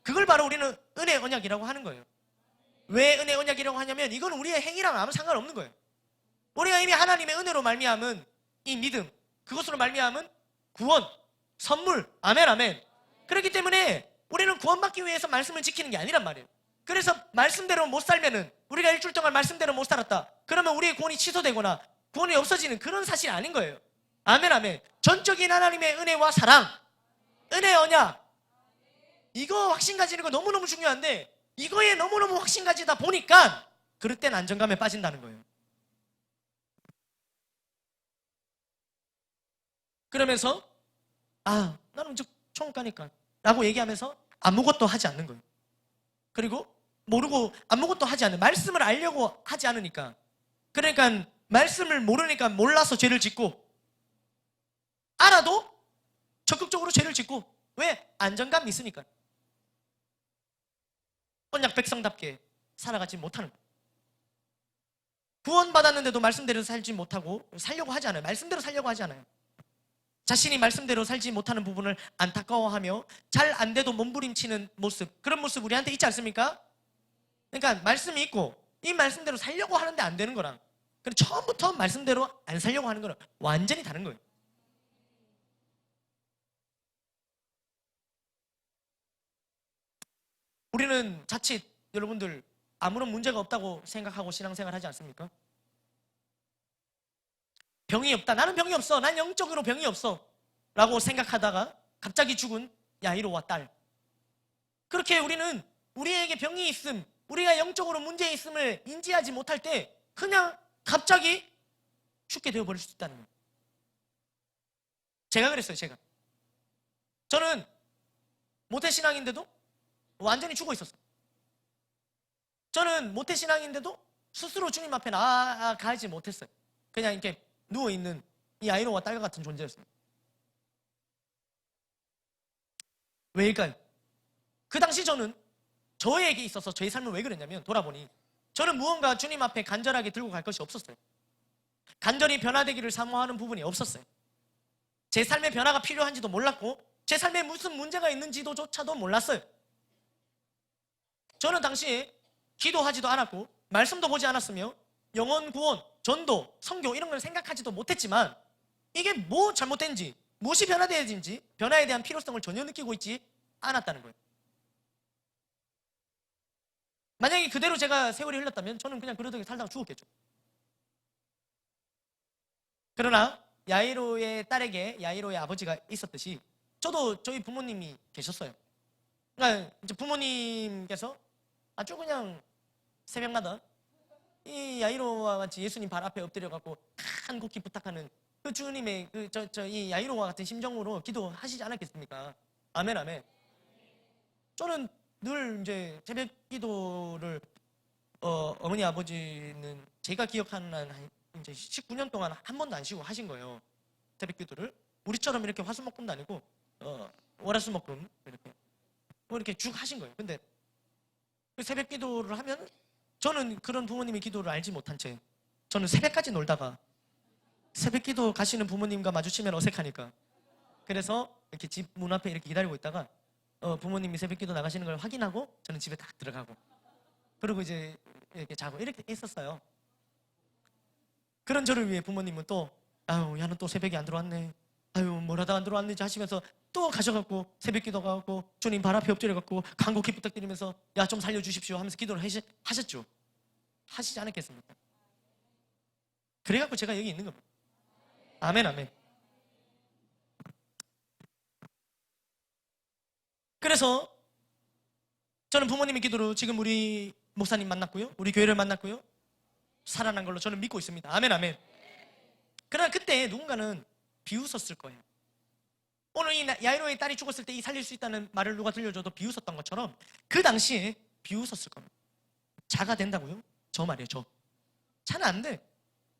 그걸 바로 우리는 은혜 언약이라고 하는 거예요. 왜 은혜 언약이라고 하냐면 이건 우리의 행위랑 아무 상관없는 거예요. 우리가 이미 하나님의 은혜로 말미암은 이 믿음, 그것으로 말미암은 구원, 선물, 아멘, 아멘. 그렇기 때문에 우리는 구원받기 위해서 말씀을 지키는 게 아니란 말이에요. 그래서 말씀대로 못 살면은, 우리가 일주일 동안 말씀대로 못 살았다, 그러면 우리의 구원이 취소되거나 구원이 없어지는 그런 사실이 아닌 거예요. 아멘, 아멘. 전적인 하나님의 은혜와 사랑, 은혜 언약, 이거 확신 가지는 거 너무너무 중요한데, 이거에 너무너무 확신 가지다 보니까 그릇된 안정감에 빠진다는 거예요. 그러면서 나는 이제 천국 가니까 라고 얘기하면서 아무것도 하지 않는 거예요. 그리고 모르고 아무것도 하지 않는, 말씀을 알려고 하지 않으니까, 그러니까 말씀을 모르니까 몰라서 죄를 짓고, 알아도 적극적으로 죄를 짓고. 왜? 안정감이 있으니까. 언약 백성답게 살아가지 못하는 거예요. 구원받았는데도 말씀대로 살지 못하고 살려고 하지 않아요. 말씀대로 살려고 하지 않아요. 자신이 말씀대로 살지 못하는 부분을 안타까워하며 잘 안 돼도 몸부림치는 모습, 그런 모습 우리한테 있지 않습니까? 그러니까 말씀이 있고 이 말씀대로 살려고 하는데 안 되는 거랑, 그럼 처음부터 말씀대로 안 살려고 하는 거랑 완전히 다른 거예요. 우리는 자칫 여러분들 아무런 문제가 없다고 생각하고 신앙생활 하지 않습니까? 병이 없다, 나는 병이 없어, 난 영적으로 병이 없어 라고 생각하다가 갑자기 죽은 야이로와 딸, 그렇게 우리는 우리에게 병이 있음, 우리가 영적으로 문제 있음을 인지하지 못할 때 그냥 갑자기 죽게 되어버릴 수 있다는 거예요. 제가 그랬어요. 저는 모태신앙인데도 완전히 죽어 있었어요. 저는 모태신앙인데도 스스로 주님 앞에 나아가지 못했어요. 그냥 이렇게 누워있는 이 아이로와 딸과 같은 존재였어요. 왜일까요? 그 당시 저는 저에게 있어서 저의 삶은 왜 그랬냐면, 돌아보니 저는 무언가 주님 앞에 간절하게 들고 갈 것이 없었어요. 간절히 변화되기를 사모하는 부분이 없었어요. 제 삶의 변화가 필요한지도 몰랐고 제 삶에 무슨 문제가 있는지조차도 몰랐어요. 저는 당시에 기도하지도 않았고 말씀도 보지 않았으며 영혼 구원, 전도, 선교 이런 걸 생각하지도 못했지만, 이게 뭐 잘못된지, 무엇이 변화되어야 되는지, 변화에 대한 필요성을 전혀 느끼고 있지 않았다는 거예요. 만약에 그대로 제가 세월이 흘렀다면 저는 그냥 그러다가 살다가 죽었겠죠. 그러나 야이로의 딸에게 야이로의 아버지가 있었듯이 저도 저희 부모님이 계셨어요. 그러니까 이제 부모님께서 아주 그냥 새벽마다 이 야이로와 같이 예수님 발 앞에 엎드려 갖고 간곡히 부탁하는 그 주님의 이 야이로와 같은 심정으로 기도하시지 않았겠습니까? 아멘, 아멘. 저는 늘 이제 새벽 기도를 어머니 아버지는 제가 기억하는 한 이제 19년 동안 한 번도 안 쉬고 하신 거예요. 새벽 기도를 우리처럼 이렇게 화수목금도 아니고 월화수목금 이렇게 뭐 이렇게 쭉 하신 거예요. 근데 그 새벽 기도를 하면 저는 그런 부모님의 기도를 알지 못한 채 저는 새벽까지 놀다가 새벽기도 가시는 부모님과 마주치면 어색하니까. 그래서 이렇게 집 문 앞에 이렇게 기다리고 있다가 부모님이 새벽기도 나가시는 걸 확인하고 저는 집에 딱 들어가고, 그리고 이제 이렇게 자고 이렇게 했었어요. 그런 저를 위해 부모님은 또 아유 야는 또 새벽에 안 들어왔네, 아유 뭘 하다 안 들어왔는지 하시면서 또 가셔갖고 새벽기도 가고 주님 발 앞에 엎드려갖고 간곡히 부탁드리면서 야 좀 살려주십시오 하면서 기도를 하셨죠. 하시지 않았겠습니까? 그래갖고 제가 여기 있는 겁니다. 아멘 아멘. 그래서 저는 부모님의 기도로 지금 우리 목사님 만났고요, 우리 교회를 만났고요, 살아난 걸로 저는 믿고 있습니다. 아멘 아멘. 그러나 그때 누군가는 비웃었을 거예요. 오늘 이 야이로의 딸이 죽었을 때 이 살릴 수 있다는 말을 누가 들려줘도 비웃었던 것처럼 그 당시에 비웃었을 겁니다. 자가 된다고요? 저 말이에요. 저 자는 안 돼.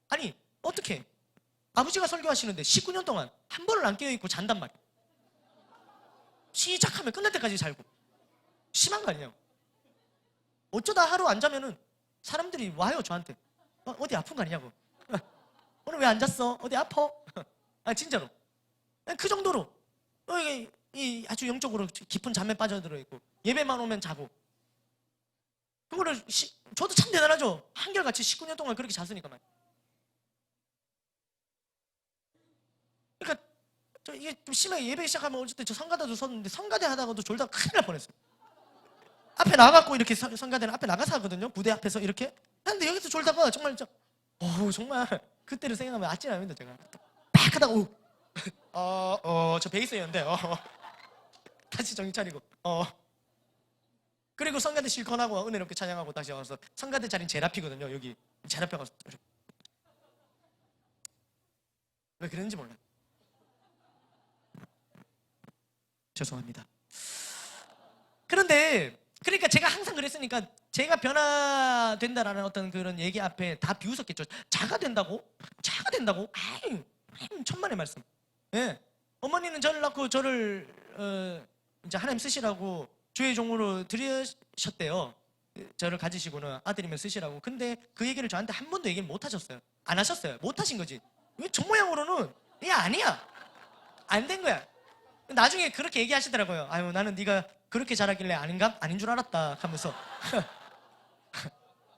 아니 어떻게 아버지가 설교하시는데 19년 동안 한 번을 안 깨어있고 잔단 말이에요. 시작하면 끝날 때까지 살고. 심한 거 아니냐고. 어쩌다 하루 안 자면은 사람들이 와요 저한테. 어디 아픈 거 아니냐고. 오늘 왜 안 잤어? 어디 아파? 아 진짜로. 그 정도로 이 아주 영적으로 깊은 잠에 빠져들어 있고 예배만 오면 자고. 그거를 저도 참 대단하죠. 한결같이 19년 동안 그렇게 잤으니까 말이에요. 그러니까 이게 좀 심하게 예배 시작하면 어쨌든 저 성가대도 섰는데 성가대 하다가도 졸다가 큰일 날 뻔했어요. 앞에 나가고 이렇게 성가대는 앞에 나가서 하거든요. 무대 앞에서 이렇게. 근데 여기서 졸다가 정말 정말 그때를 생각하면 아찔합니다. 제가 빡 하다가 저 베이스였는데 다시 정신 차리고 그리고 성가대 실컷하고 은혜롭게 찬양하고 다시 와서 성가대 자리는 제 앞이거든요. 여기 제 앞에 가서 왜 그랬는지 몰라요. 죄송합니다. 그런데 그러니까 제가 항상 그랬으니까 제가 변화된다라는 어떤 그런 얘기 앞에 다 비웃었겠죠. 자가 된다고? 자가 된다고? 아유 천만의 말씀. 예. 어머니는 저를 낳고 저를 이제 하나님 쓰시라고 주의 종으로 들으셨대요. 저를 가지시고는 아들이면 쓰시라고. 근데 그 얘기를 저한테 한 번도 얘기를 못 하셨어요. 안 하셨어요. 못 하신 거지. 왜 저 모양으로는 얘 아니야. 안 된 거야. 나중에 그렇게 얘기하시더라고요. 아유 나는 네가 그렇게 잘하길래 아닌 줄 알았다 하면서.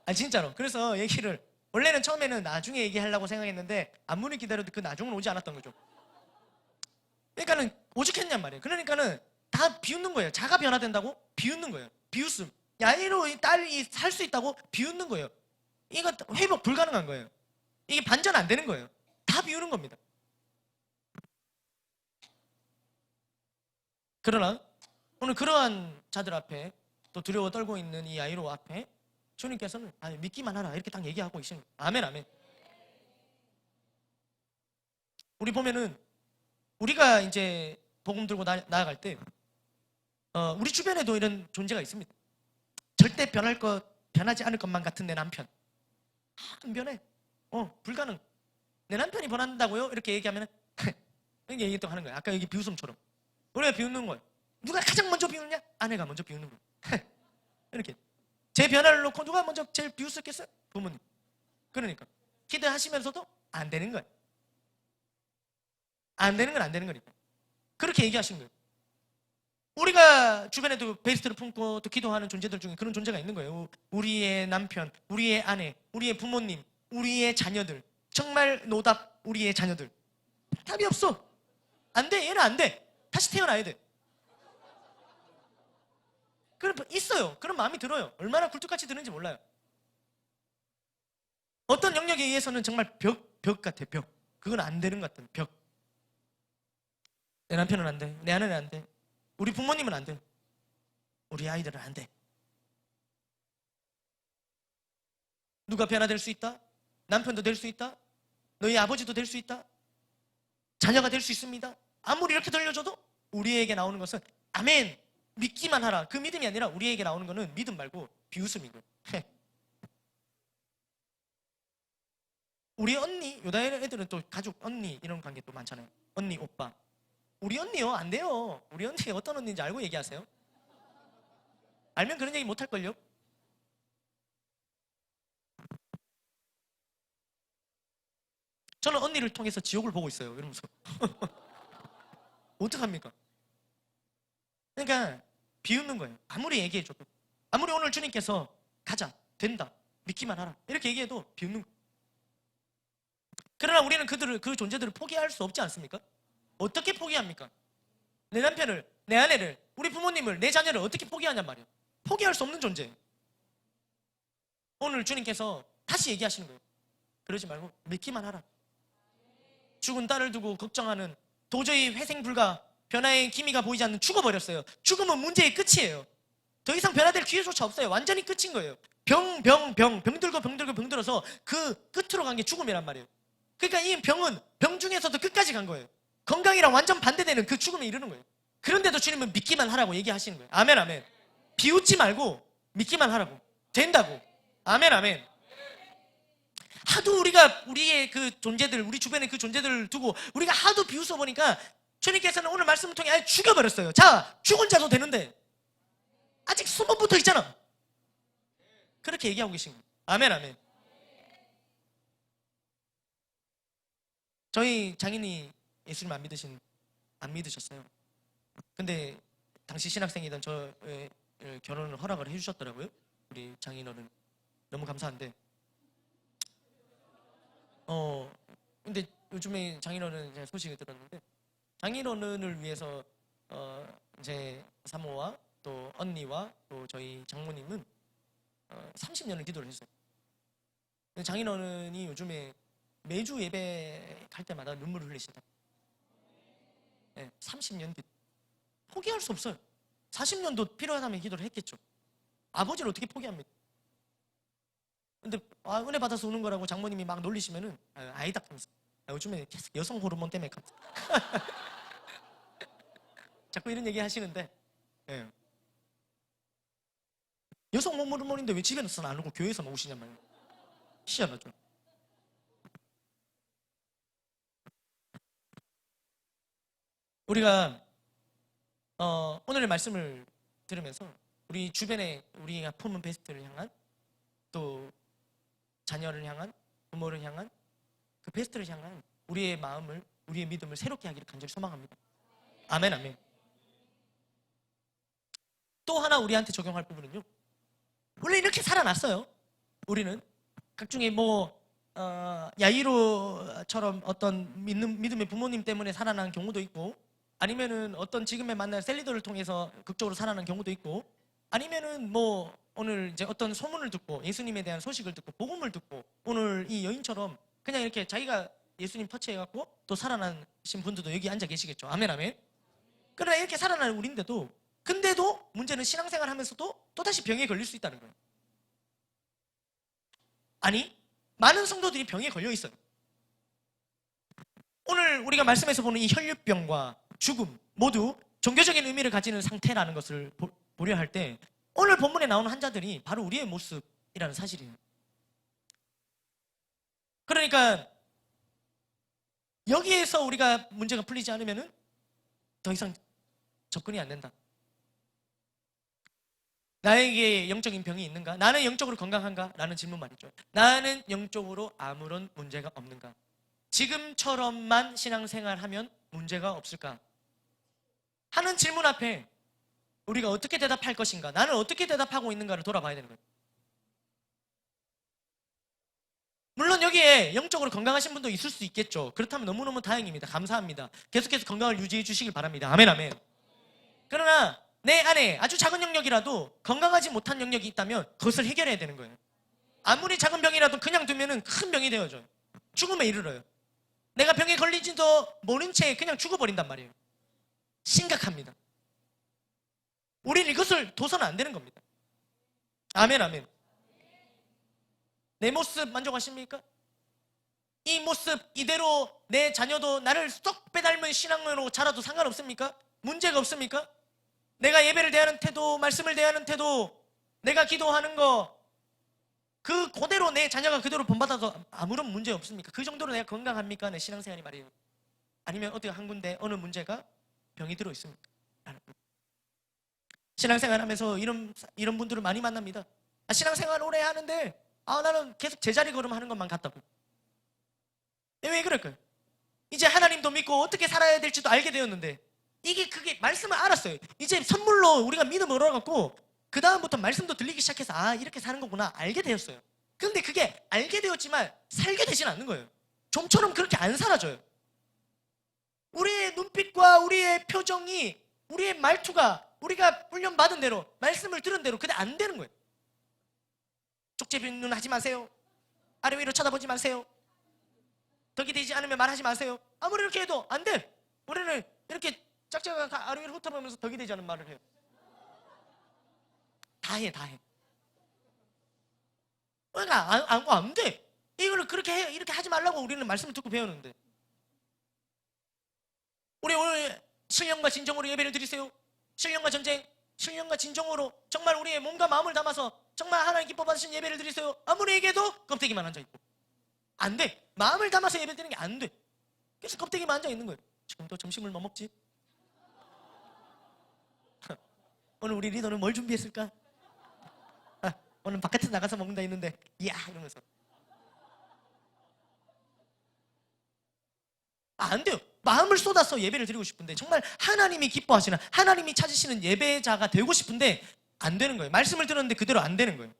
아 진짜로. 그래서 얘기를 원래는 처음에는 나중에 얘기하려고 생각했는데 아무리 기다려도 그 나중은 오지 않았던 거죠. 그러니까는 오죽했냔 말이에요. 그러니까는 다 비웃는 거예요. 자가 변화된다고 비웃는 거예요. 비웃음. 야이로 딸이 살 수 있다고 비웃는 거예요. 이거 회복 불가능한 거예요. 이게 반전 안 되는 거예요. 다 비우는 겁니다. 그러나 오늘 그러한 자들 앞에 또 두려워 떨고 있는 이 야이로 앞에 주님께서는 믿기만 하라 이렇게 딱 얘기하고 계시는 거예요. 아멘 아멘. 우리 보면은 우리가 이제 복음 들고 나아갈 때 우리 주변에도 이런 존재가 있습니다. 절대 변하지 않을 것만 같은 내 남편. 안 변해. 불가능. 내 남편이 변한다고요? 이렇게 얘기하면 이렇게 얘기했다고 하는 거예요. 아까 여기 비웃음처럼. 우리가 비웃는 거예요. 누가 가장 먼저 비웃느냐? 아내가 먼저 비웃는 거예요. 이렇게. 제 변화를 놓고 누가 먼저 제일 비웃었겠어요? 부모님. 그러니까 기도하시면서도 안 되는 거예요. 안 되는 건 안 되는 거니까. 그렇게 얘기하시는 거예요. 우리가 주변에도 베이스트를 품고 또 기도하는 존재들 중에 그런 존재가 있는 거예요. 우리의 남편, 우리의 아내, 우리의 부모님, 우리의 자녀들. 정말 노답 우리의 자녀들. 답이 없어. 안 돼. 얘는 안 돼. 다시 태어나야 돼. 그럼 있어요. 그런 마음이 들어요. 얼마나 굴뚝같이 드는지 몰라요. 어떤 영역에 의해서는 정말 벽 같아. 벽. 그건 안 되는 것 같은 벽. 내 남편은 안 돼. 내 아내는 안 돼. 우리 부모님은 안 돼. 우리 아이들은 안 돼. 누가 변화될 수 있다? 남편도 될 수 있다? 너희 아버지도 될 수 있다? 자녀가 될 수 있습니다. 아무리 이렇게 들려줘도 우리에게 나오는 것은 아멘 믿기만 하라. 그 믿음이 아니라 우리에게 나오는 것은 믿음 말고 비웃음인 거예요. 우리 언니, 유다 애들은 또 가족 언니 이런 관계 또 많잖아요. 언니, 오빠. 우리 언니요? 안 돼요. 우리 언니 어떤 언니인지 알고 얘기하세요. 알면 그런 얘기 못 할걸요. 저는 언니를 통해서 지옥을 보고 있어요. 이러면서. 어떡합니까? 그러니까 비웃는 거예요. 아무리 얘기해줘도, 아무리 오늘 주님께서 가자, 된다, 믿기만 하라 이렇게 얘기해도 비웃는 거예요. 그러나 우리는 그 존재들을 포기할 수 없지 않습니까? 어떻게 포기합니까? 내 남편을, 내 아내를, 우리 부모님을, 내 자녀를 어떻게 포기하냔 말이에요. 포기할 수 없는 존재예요. 오늘 주님께서 다시 얘기하시는 거예요. 그러지 말고 믿기만 하라. 죽은 딸을 두고 걱정하는, 도저히 회생 불가, 변화의 기미가 보이지 않는, 죽어버렸어요. 죽음은 문제의 끝이에요. 더 이상 변화될 기회조차 없어요. 완전히 끝인 거예요. 병들어서 그 끝으로 간 게 죽음이란 말이에요. 그러니까 이 병은 병 중에서도 끝까지 간 거예요. 건강이랑 완전 반대되는 그 죽음에 이르는 거예요. 그런데도 주님은 믿기만 하라고 얘기하시는 거예요. 아멘, 아멘. 비웃지 말고 믿기만 하라고. 된다고. 아멘, 아멘. 하도 우리가 우리의 그 존재들, 우리 주변의 그 존재들을 두고 우리가 하도 비웃어 보니까 주님께서는 오늘 말씀을 통해 아예 죽여버렸어요. 자, 죽은 자도 되는데 아직 숨은 붙어 있잖아. 그렇게 얘기하고 계신 거예요. 아멘, 아멘. 저희 장인이 예수님 안 믿으셨어요. 근데 당시 신학생이던 저의 결혼을 허락을 해주셨더라고요. 우리 장인어른 너무 감사한데, 근데 요즘에 장인어른 제가 소식을 들었는데, 장인어른을 위해서 제 사모와 또 언니와 또 저희 장모님은 30년을 기도를 했어요. 근데 장인어른이 요즘에 매주 예배 갈 때마다 눈물을 흘리시다. 네, 30년 기도. 포기할 수 없어요. 40년도 필요하다면 기도를 했겠죠. 아버지를 어떻게 포기합니까? 근데 은혜 받아서 우는 거라고 장모님이 막 놀리시면은 아이다 하면서 요즘에 계속 여성 호르몬 때문에 자꾸 이런 얘기 하시는데, 예. 여성 호르몬인데 왜 집에서는 안 오고 교회에서만 오시냔 말이에요. 희한하죠. 우리가 오늘의 말씀을 들으면서 우리 주변에 우리가 품은 베스트를 향한, 또 자녀를 향한, 부모를 향한, 그 베스트를 향한 우리의 마음을, 우리의 믿음을 새롭게 하기를 간절히 소망합니다. 아멘, 아멘. 또 하나 우리한테 적용할 부분은요, 원래 이렇게 살아났어요. 우리는 각종의 야이로처럼 어떤 믿음의 부모님 때문에 살아난 경우도 있고, 아니면은 어떤 지금의 만난 셀리더를 통해서 극적으로 살아난 경우도 있고, 아니면은 오늘 이제 어떤 소문을 듣고 예수님에 대한 소식을 듣고 복음을 듣고 오늘 이 여인처럼 그냥 이렇게 자기가 예수님 터치해갖고 또 살아나신 분들도 여기 앉아 계시겠죠. 아멘, 아멘. 그러나 이렇게 살아나는 우리인데도, 근데도 문제는 신앙생활 하면서도 또다시 병에 걸릴 수 있다는 거예요. 아니, 많은 성도들이 병에 걸려 있어요. 오늘 우리가 말씀에서 보는 이 혈류병과 죽음 모두 종교적인 의미를 가지는 상태라는 것을 보려 할 때, 오늘 본문에 나오는 환자들이 바로 우리의 모습이라는 사실이에요. 그러니까 여기에서 우리가 문제가 풀리지 않으면 더 이상 접근이 안 된다. 나에게 영적인 병이 있는가? 나는 영적으로 건강한가? 라는 질문 말이죠. 나는 영적으로 아무런 문제가 없는가? 지금처럼만 신앙생활하면 문제가 없을까? 하는 질문 앞에 우리가 어떻게 대답할 것인가? 나는 어떻게 대답하고 있는가를 돌아봐야 되는 거예요. 물론 여기에 영적으로 건강하신 분도 있을 수 있겠죠. 그렇다면 너무너무 다행입니다. 감사합니다. 계속해서 건강을 유지해 주시길 바랍니다. 아멘, 아멘. 그러나 내 안에 아주 작은 영역이라도 건강하지 못한 영역이 있다면 그것을 해결해야 되는 거예요. 아무리 작은 병이라도 그냥 두면은 큰 병이 되어져요. 죽음에 이르러요. 내가 병에 걸리지도 모른 채 그냥 죽어버린단 말이에요. 심각합니다. 우리는 이것을 둬서는 안 되는 겁니다. 아멘, 아멘. 내 모습 만족하십니까? 이 모습 이대로 내 자녀도 나를 쏙 빼닮은 신앙으로 자라도 상관없습니까? 문제가 없습니까? 내가 예배를 대하는 태도, 말씀을 대하는 태도, 내가 기도하는 거, 그대로 내 자녀가 그대로 본받아도 아무런 문제 없습니까? 그 정도로 내가 건강합니까? 내 신앙생활이 말이에요. 아니면 어떻게 한 군데 어느 문제가 병이 들어 있습니까? 신앙생활 하면서 이런 분들을 많이 만납니다. 신앙생활 오래 하는데 나는 계속 제자리 걸음 하는 것만 같다고. 왜 그럴까요? 이제 하나님도 믿고 어떻게 살아야 될지도 알게 되었는데, 그게 말씀을 알았어요. 이제 선물로 우리가 믿음을 얻어갖고 그 다음부터 말씀도 들리기 시작해서 아, 이렇게 사는 거구나 알게 되었어요. 그런데 그게 알게 되었지만 살게 되진 않는 거예요. 좀처럼 그렇게 안 사라져요. 우리의 눈빛과 우리의 표정이, 우리의 말투가 우리가 훈련받은 대로, 말씀을 들은 대로 그게 안 되는 거예요. 쪽제비 눈 하지 마세요. 아래 위로 쳐다보지 마세요. 덕이 되지 않으면 말하지 마세요. 아무리 이렇게 해도 안 돼. 우리는 이렇게 짝짝이 아래 위로 훑어보면서 덕이 되지 않은 말을 해요. 다 해. 그러니까 안 돼. 이거를 그렇게 해, 이렇게 하지 말라고 우리는 말씀을 듣고 배우는데. 우리 오늘 신령과 진정으로 예배를 드리세요. 신령과 전쟁, 신령과 진정으로 정말 우리의 몸과 마음을 담아서 정말 하나님 기뻐 받으신 예배를 드리세요. 아무리 얘기해도 껍데기만 앉아있고 안 돼. 마음을 담아서 예배 드리는 게 안 돼. 그래서 껍데기만 앉아있는 거예요. 지금 또 점심을 뭐 먹지? 오늘 우리 리더는 뭘 준비했을까? 오늘 바깥에 나가서 먹는다 했는데 이야 이러면서 안 돼요. 마음을 쏟아서 예배를 드리고 싶은데, 정말 하나님이 기뻐하시는, 하나님이 찾으시는 예배자가 되고 싶은데 안 되는 거예요. 말씀을 들었는데 그대로 안 되는 거예요.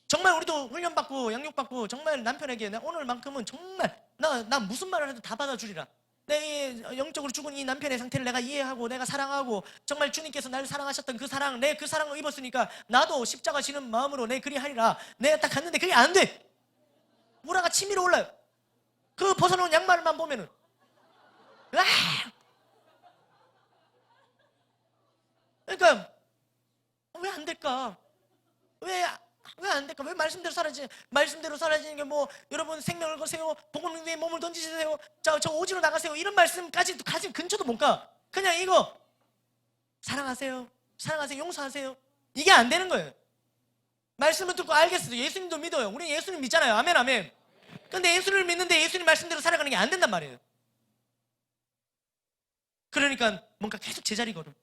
정말 우리도 훈련받고 양육받고 정말 남편에게 오늘만큼은 정말 나 무슨 말을 해도 다 받아주리라, 내 영적으로 죽은 이 남편의 상태를 내가 이해하고 내가 사랑하고, 정말 주님께서 나를 사랑하셨던 그 사랑, 내 그 사랑을 입었으니까 나도 십자가 지는 마음으로 내 그리하리라. 내가 딱 갔는데 그게 안 돼. 무라가 치밀어 올라요. 그 벗어놓은 양말만 보면은 그러니까 왜 안 될까? 왜 안 될까? 왜 말씀대로 사라지는 게 뭐, 여러분 생명을 거세요, 복음 위에 몸을 던지세요, 저 오지로 나가세요, 이런 말씀까지도 가진 근처도 못 가. 그냥 이거 사랑하세요, 용서하세요, 이게 안 되는 거예요. 말씀을 듣고 알겠어요. 예수님도 믿어요. 우리 예수님 믿잖아요. 아멘 아멘. 근데 예수님을 믿는데 예수님 말씀대로 살아가는 게 안 된단 말이에요. 그러니까 뭔가 계속 제자리 걸음.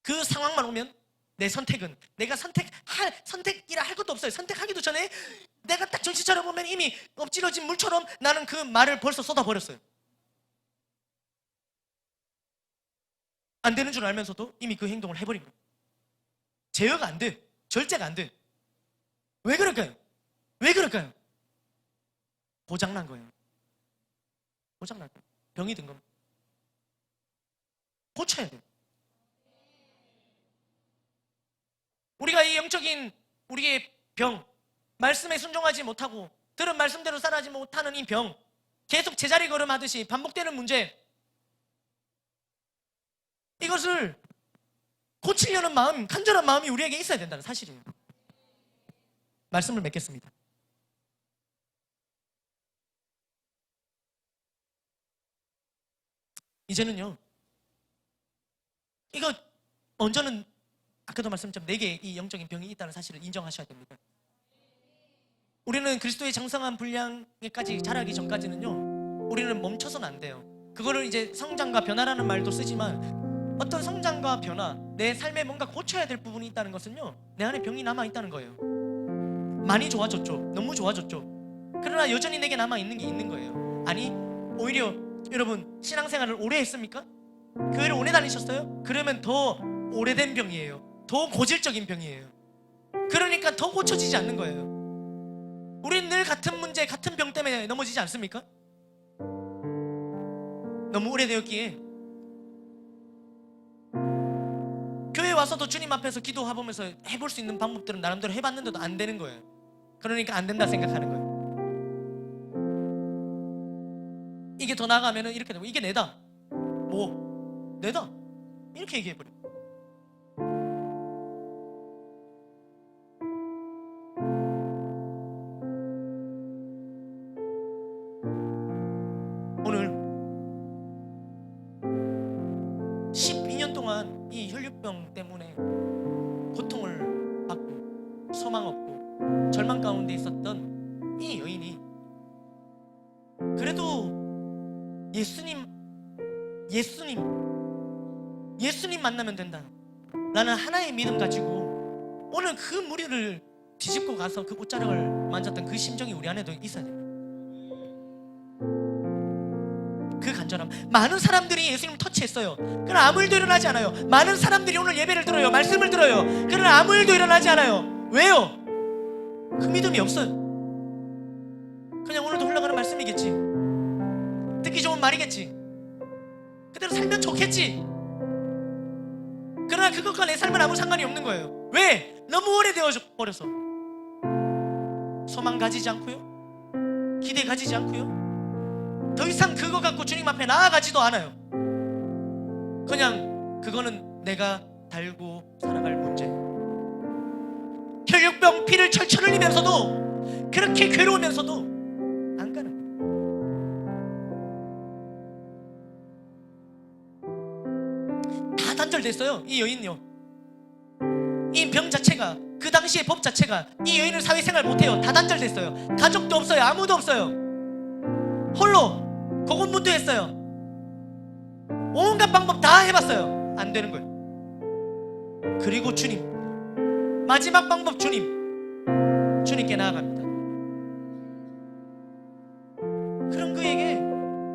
그 상황만 오면 내 선택은, 내가 선택이라 할 것도 없어요. 선택하기도 전에 내가 딱 정신 차려보면 이미 엎질러진 물처럼 나는 그 말을 벌써 쏟아버렸어요. 안 되는 줄 알면서도 이미 그 행동을 해버린 거예요. 제어가 안 돼. 절제가 안 돼. 왜 그럴까요? 고장난 거예요. 병이 든 겁니다. 고쳐야 돼요. 우리가 이 영적인 우리의 병, 말씀에 순종하지 못하고 들은 말씀대로 살아가지 못하는 이 병, 계속 제자리 걸음하듯이 반복되는 문제, 이것을 고치려는 마음, 간절한 마음이 우리에게 있어야 된다는 사실이에요. 말씀을 맺겠습니다. 이제는요, 이거 먼저는 아까도 말씀드렸지만 4개의 이 영적인 병이 있다는 사실을 인정하셔야 됩니다. 우리는 그리스도의 장성한 분량에까지 자라기 전까지는요, 우리는 멈춰서는 안 돼요. 그거를 이제 성장과 변화라는 말도 쓰지만, 어떤 성장과 변화, 내 삶에 뭔가 고쳐야 될 부분이 있다는 것은요, 내 안에 병이 남아있다는 거예요. 많이 좋아졌죠. 너무 좋아졌죠. 그러나 여전히 내게 남아있는 게 있는 거예요. 아니, 오히려 여러분 신앙생활을 오래 했습니까? 교회를 오래 다니셨어요? 그러면 더 오래된 병이에요. 더 고질적인 병이에요. 그러니까 더 고쳐지지 않는 거예요. 우린 늘 같은 문제, 같은 병 때문에 넘어지지 않습니까? 너무 오래되었기에 교회 와서도 주님 앞에서 기도해보면서 해볼 수 있는 방법들은 나름대로 해봤는데도 안 되는 거예요. 그러니까 안 된다 생각하는 거예요. 이게 더 나아가면은 이렇게 되고, 이게 내다, 뭐 내다, 이렇게 얘기해버려. 오늘 12년 동안 이 혈류병 때문에 고통을 받고 소망 없고 절망 가운데 있었던 이 여인이 그래도 예수님 만나면 된다 라는 하나의 믿음 가지고 오늘 그 무리를 뒤집고 가서 그 옷자락을 만졌던 그 심정이 우리 안에도 있어야 돼요. 그 간절함. 많은 사람들이 예수님을 터치했어요. 그러나 아무 일도 일어나지 않아요. 많은 사람들이 오늘 예배를 들어요. 말씀을 들어요. 그러나 아무 일도 일어나지 않아요. 왜요? 그 믿음이 없어요. 그냥 오늘도 흘러가는 말씀이겠지, 듣기 좋은 말이겠지, 그대로 살면 좋겠지. 그러나 그것과 내 삶은 아무 상관이 없는 거예요. 왜? 너무 오래되어 버려서. 소망 가지지 않고요, 기대 가지지 않고요, 더 이상 그거 갖고 주님 앞에 나아가지도 않아요. 그냥 그거는 내가 달고 살아갈 문제. 혈육병 피를 철철 흘리면서도, 그렇게 괴로우면서도 안 가는 거예요. 다 단절됐어요. 이 여인요, 이 병 자체가, 그 당시의 법 자체가 이 여인은 사회생활 못해요. 다 단절됐어요. 가족도 없어요. 아무도 없어요. 홀로 고군분투했어요. 온갖 방법 다 해봤어요. 안 되는 거예요. 그리고 주님, 마지막 방법, 주님께 나아갑니다. 그럼 그에게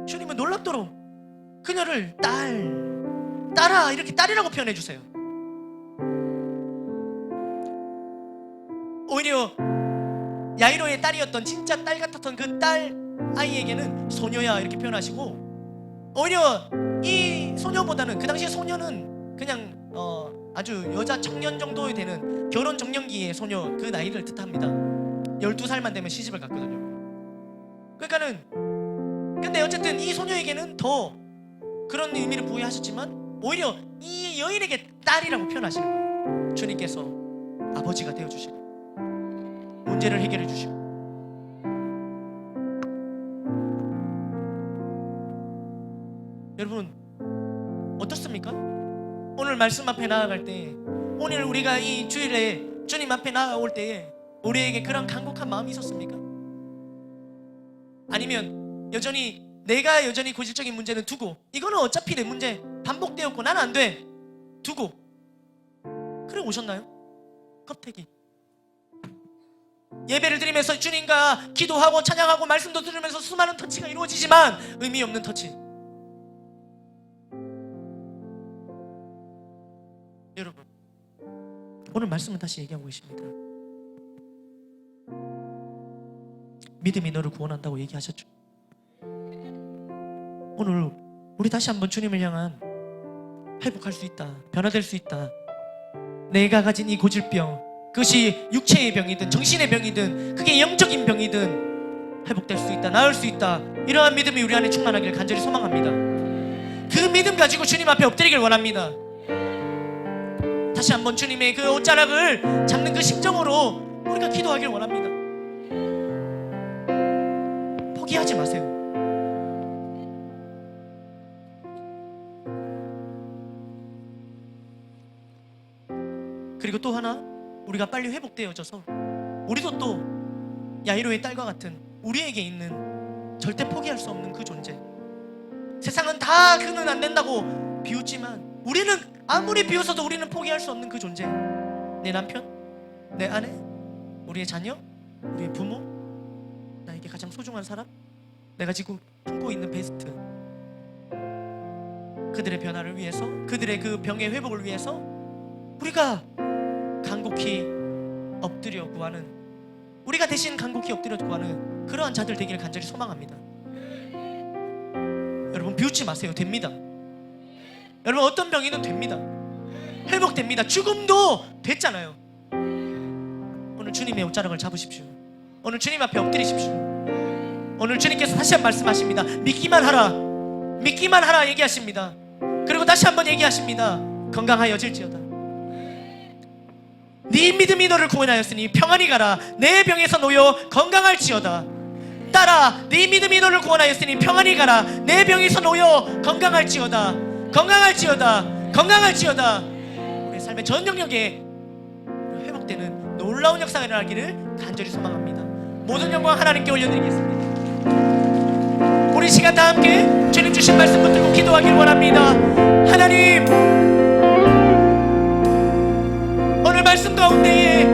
주님은 놀랍도록 그녀를 딸아, 이렇게 딸이라고 표현해 주세요. 오히려 야이로의 딸이었던, 진짜 딸 같았던 그 딸 아이에게는 소녀야 이렇게 표현하시고, 오히려 이 소녀보다는, 그 당시에 소녀는 그냥 아주 여자 청년 정도 되는 결혼 정년기의 소녀, 그 나이를 뜻합니다. 12살만 되면 시집을 갔거든요. 그러니까는, 근데 어쨌든 이 소녀에게는 더 그런 의미를 부여하셨지만 오히려 이 여인에게 딸이라고 표현하시는 거예요. 주님께서 아버지가 되어주시고 문제를 해결해 주시고. 여러분 어떻습니까? 오늘 말씀 앞에 나아갈 때, 오늘 우리가 이 주일에 주님 앞에 나아올 때에 우리에게 그런 간곡한 마음이 있었습니까? 아니면 내가 여전히 고질적인 문제는 두고, 이거는 어차피 내 문제 반복되었고 나는 안 돼, 두고 그래 오셨나요? 껍데기. 예배를 드리면서 주님과 기도하고 찬양하고 말씀도 들으면서 수많은 터치가 이루어지지만 의미 없는 터치. 여러분, 오늘 말씀은 다시 얘기하고 계십니다. 믿음이 너를 구원한다고 얘기하셨죠. 오늘 우리 다시 한번 주님을 향한, 회복할 수 있다, 변화될 수 있다, 내가 가진 이 고질병, 그것이 육체의 병이든 정신의 병이든 그게 영적인 병이든 회복될 수 있다, 나을 수 있다, 이러한 믿음이 우리 안에 충만하길 간절히 소망합니다. 그 믿음 가지고 주님 앞에 엎드리길 원합니다. 다시 한번 주님의 그 옷자락을 잡는 그 심정으로 우리가 기도하길 원합니다. 포기하지 마세요. 그리고 또 하나, 우리가 빨리 회복되어져서 우리도 또 야이로의 딸과 같은, 우리에게 있는 절대 포기할 수 없는 그 존재. 세상은 다 그는 안 된다고 비웃지만 우리는 아무리 비웃어도 우리는 포기할 수 없는 그 존재. 내 남편, 내 아내, 우리의 자녀, 우리의 부모, 나에게 가장 소중한 사람, 내가 지금 품고 있는 베스트, 그들의 변화를 위해서, 그들의 그 병의 회복을 위해서 우리가 간곡히 엎드려 구하는, 우리가 대신 간곡히 엎드려 구하는 그러한 자들 되기를 간절히 소망합니다. 여러분 비웃지 마세요. 됩니다. 여러분 어떤 병이든 됩니다. 회복됩니다. 죽음도 됐잖아요. 오늘 주님의 옷자락을 잡으십시오. 오늘 주님 앞에 엎드리십시오. 오늘 주님께서 다시 한번 말씀하십니다. 믿기만 하라, 믿기만 하라 얘기하십니다. 그리고 다시 한번 얘기하십니다. 건강하여질지어다. 네 믿음이 너를 구원하였으니 평안히 가라. 내 병에서 놓여 건강할지어다. 딸아, 네 믿음이 너를 구원하였으니 평안히 가라. 내 병에서 놓여 건강할지어다. 건강할지어다. 건강할지어다. 우리의 삶의 전 영역에 회복되는 놀라운 역사가 일어나기를 간절히 소망합니다. 모든 영광 하나님께 올려드리겠습니다. 우리 시간 다 함께 주님 주신 말씀 붙들고 기도하길 원합니다. 하나님, 오늘 말씀 가운데에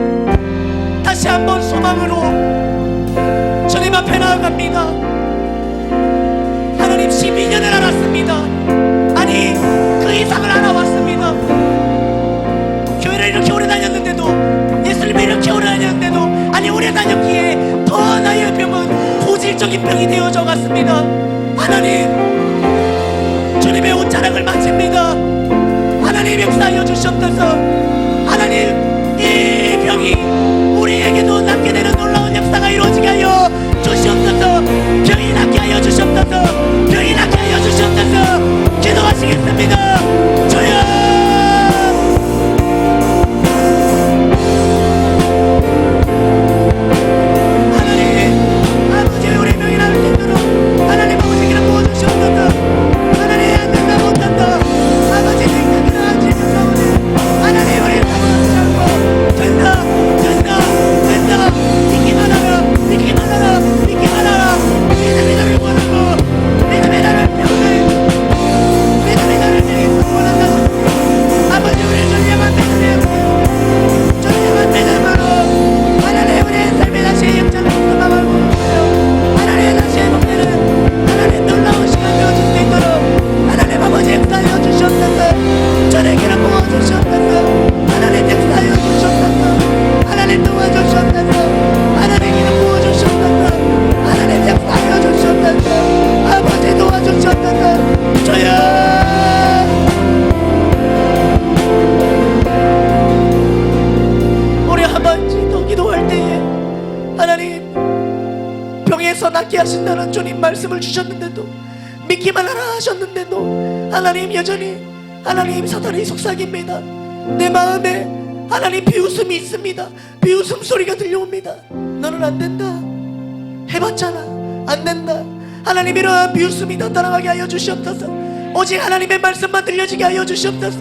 다시 한번 소망으로 앞에 나아갑니다. 하나님 12년을 알았습니다. 아니 그 이상을 알아왔습니다. 교회를 이렇게 오래 다녔는데도, 예수님을 이렇게 오래 다녔는데도, 아니 오래 다녔기에 더 나의 병은 부질적인 병이 되어져 갔습니다. 하나님, 주님의 옷자락을 마칩니다. 하나님 역사하여 주시옵소서. 하나님, 이 병이 우리에게도 낫게 되는 놀라운 역사가 이루어지게 하여 주시옵소서. 병이 낫게 하여 주시옵소서. 병이 낫게 하여 주시옵소서. 기도하시겠습니다. 주여, 낫게 하신다는 주님 말씀을 주셨는데도, 믿기만 하라 하셨는데도 하나님 여전히 하나님 사단의 속삭입니다. 내 마음에 하나님 비웃음이 있습니다. 비웃음 소리가 들려옵니다. 너는 안 된다, 해봤잖아, 안 된다. 하나님, 이러한 비웃음이 나타나게 하여 주시옵소서. 오직 하나님의 말씀만 들려지게 하여 주시옵소서.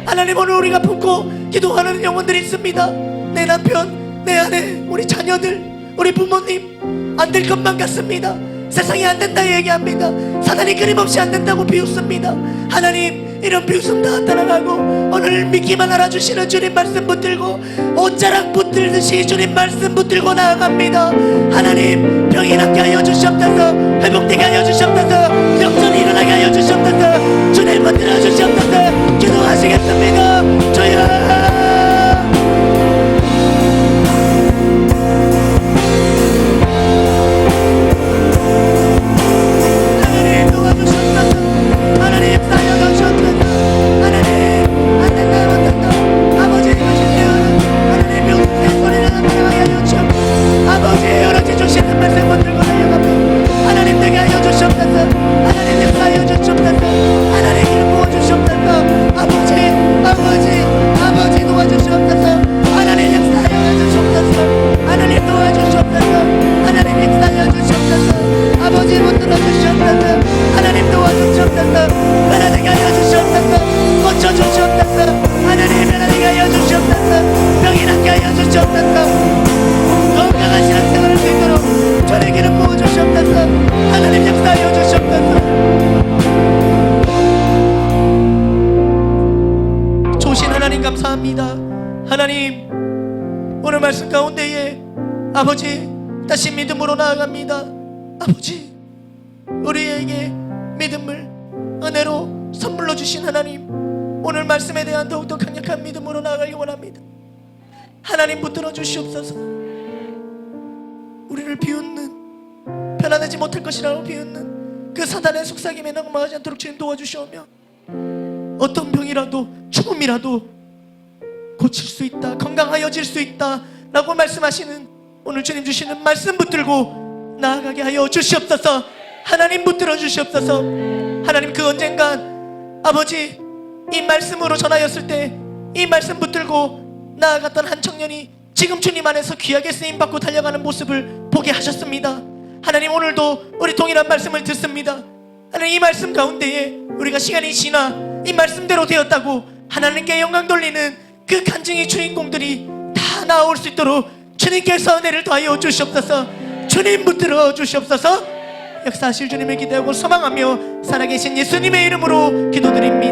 하나님, 오늘 우리가 품고 기도하는 영혼들이 있습니다. 내 남편, 내 아내, 우리 자녀들, 우리 부모님 안 될 것만 같습니다. 세상이 안 된다 얘기합니다. 사단이 끊임없이 안 된다고 비웃습니다. 하나님, 이런 비웃음 다 떠나가고 오늘 믿기만 알아주시는 주님 말씀 붙들고 옷자락 붙들듯이 주님 말씀 붙들고 나아갑니다. 하나님, 병이 낫게 하여 주시옵소서. 회복되게 하여 주시옵소서. 역전이 일어나게 하여 주시옵소서. 주님 붙들어 주시옵소서. 기도하시겠습니다. 주여, 감사합니다. 하나님, 오늘 말씀 가운데에 아버지 다시 믿음으로 나아갑니다. 아버지, 우리에게 믿음을 은혜로 선물로 주신 하나님, 오늘 말씀에 대한 더욱더 강력한 믿음으로 나아가기 원합니다. 하나님, 붙들어 주시옵소서. 우리를 비웃는, 편안하지 못할 것이라고 비웃는 그 사단의 속삭임에 넘어가지 않도록 주님 도와주시오며, 어떤 병이라도 죽음이라도 고칠 수 있다, 건강하여질 수 있다 라고 말씀하시는 오늘 주님 주시는 말씀 붙들고 나아가게 하여 주시옵소서. 하나님, 붙들어 주시옵소서. 하나님, 그 언젠간 아버지 이 말씀으로 전하였을 때 이 말씀 붙들고 나아갔던 한 청년이 지금 주님 안에서 귀하게 쓰임받고 달려가는 모습을 보게 하셨습니다. 하나님, 오늘도 우리 동일한 말씀을 듣습니다. 하나님, 이 말씀 가운데에 우리가 시간이 지나 이 말씀대로 되었다고 하나님께 영광 돌리는 그 간증의 주인공들이 다 나올 수 있도록 주님께서 은혜를 더하여 주시옵소서. 주님, 붙들어 주시옵소서. 역사하실 주님을 기대하고 소망하며 살아계신 예수님의 이름으로 기도드립니다.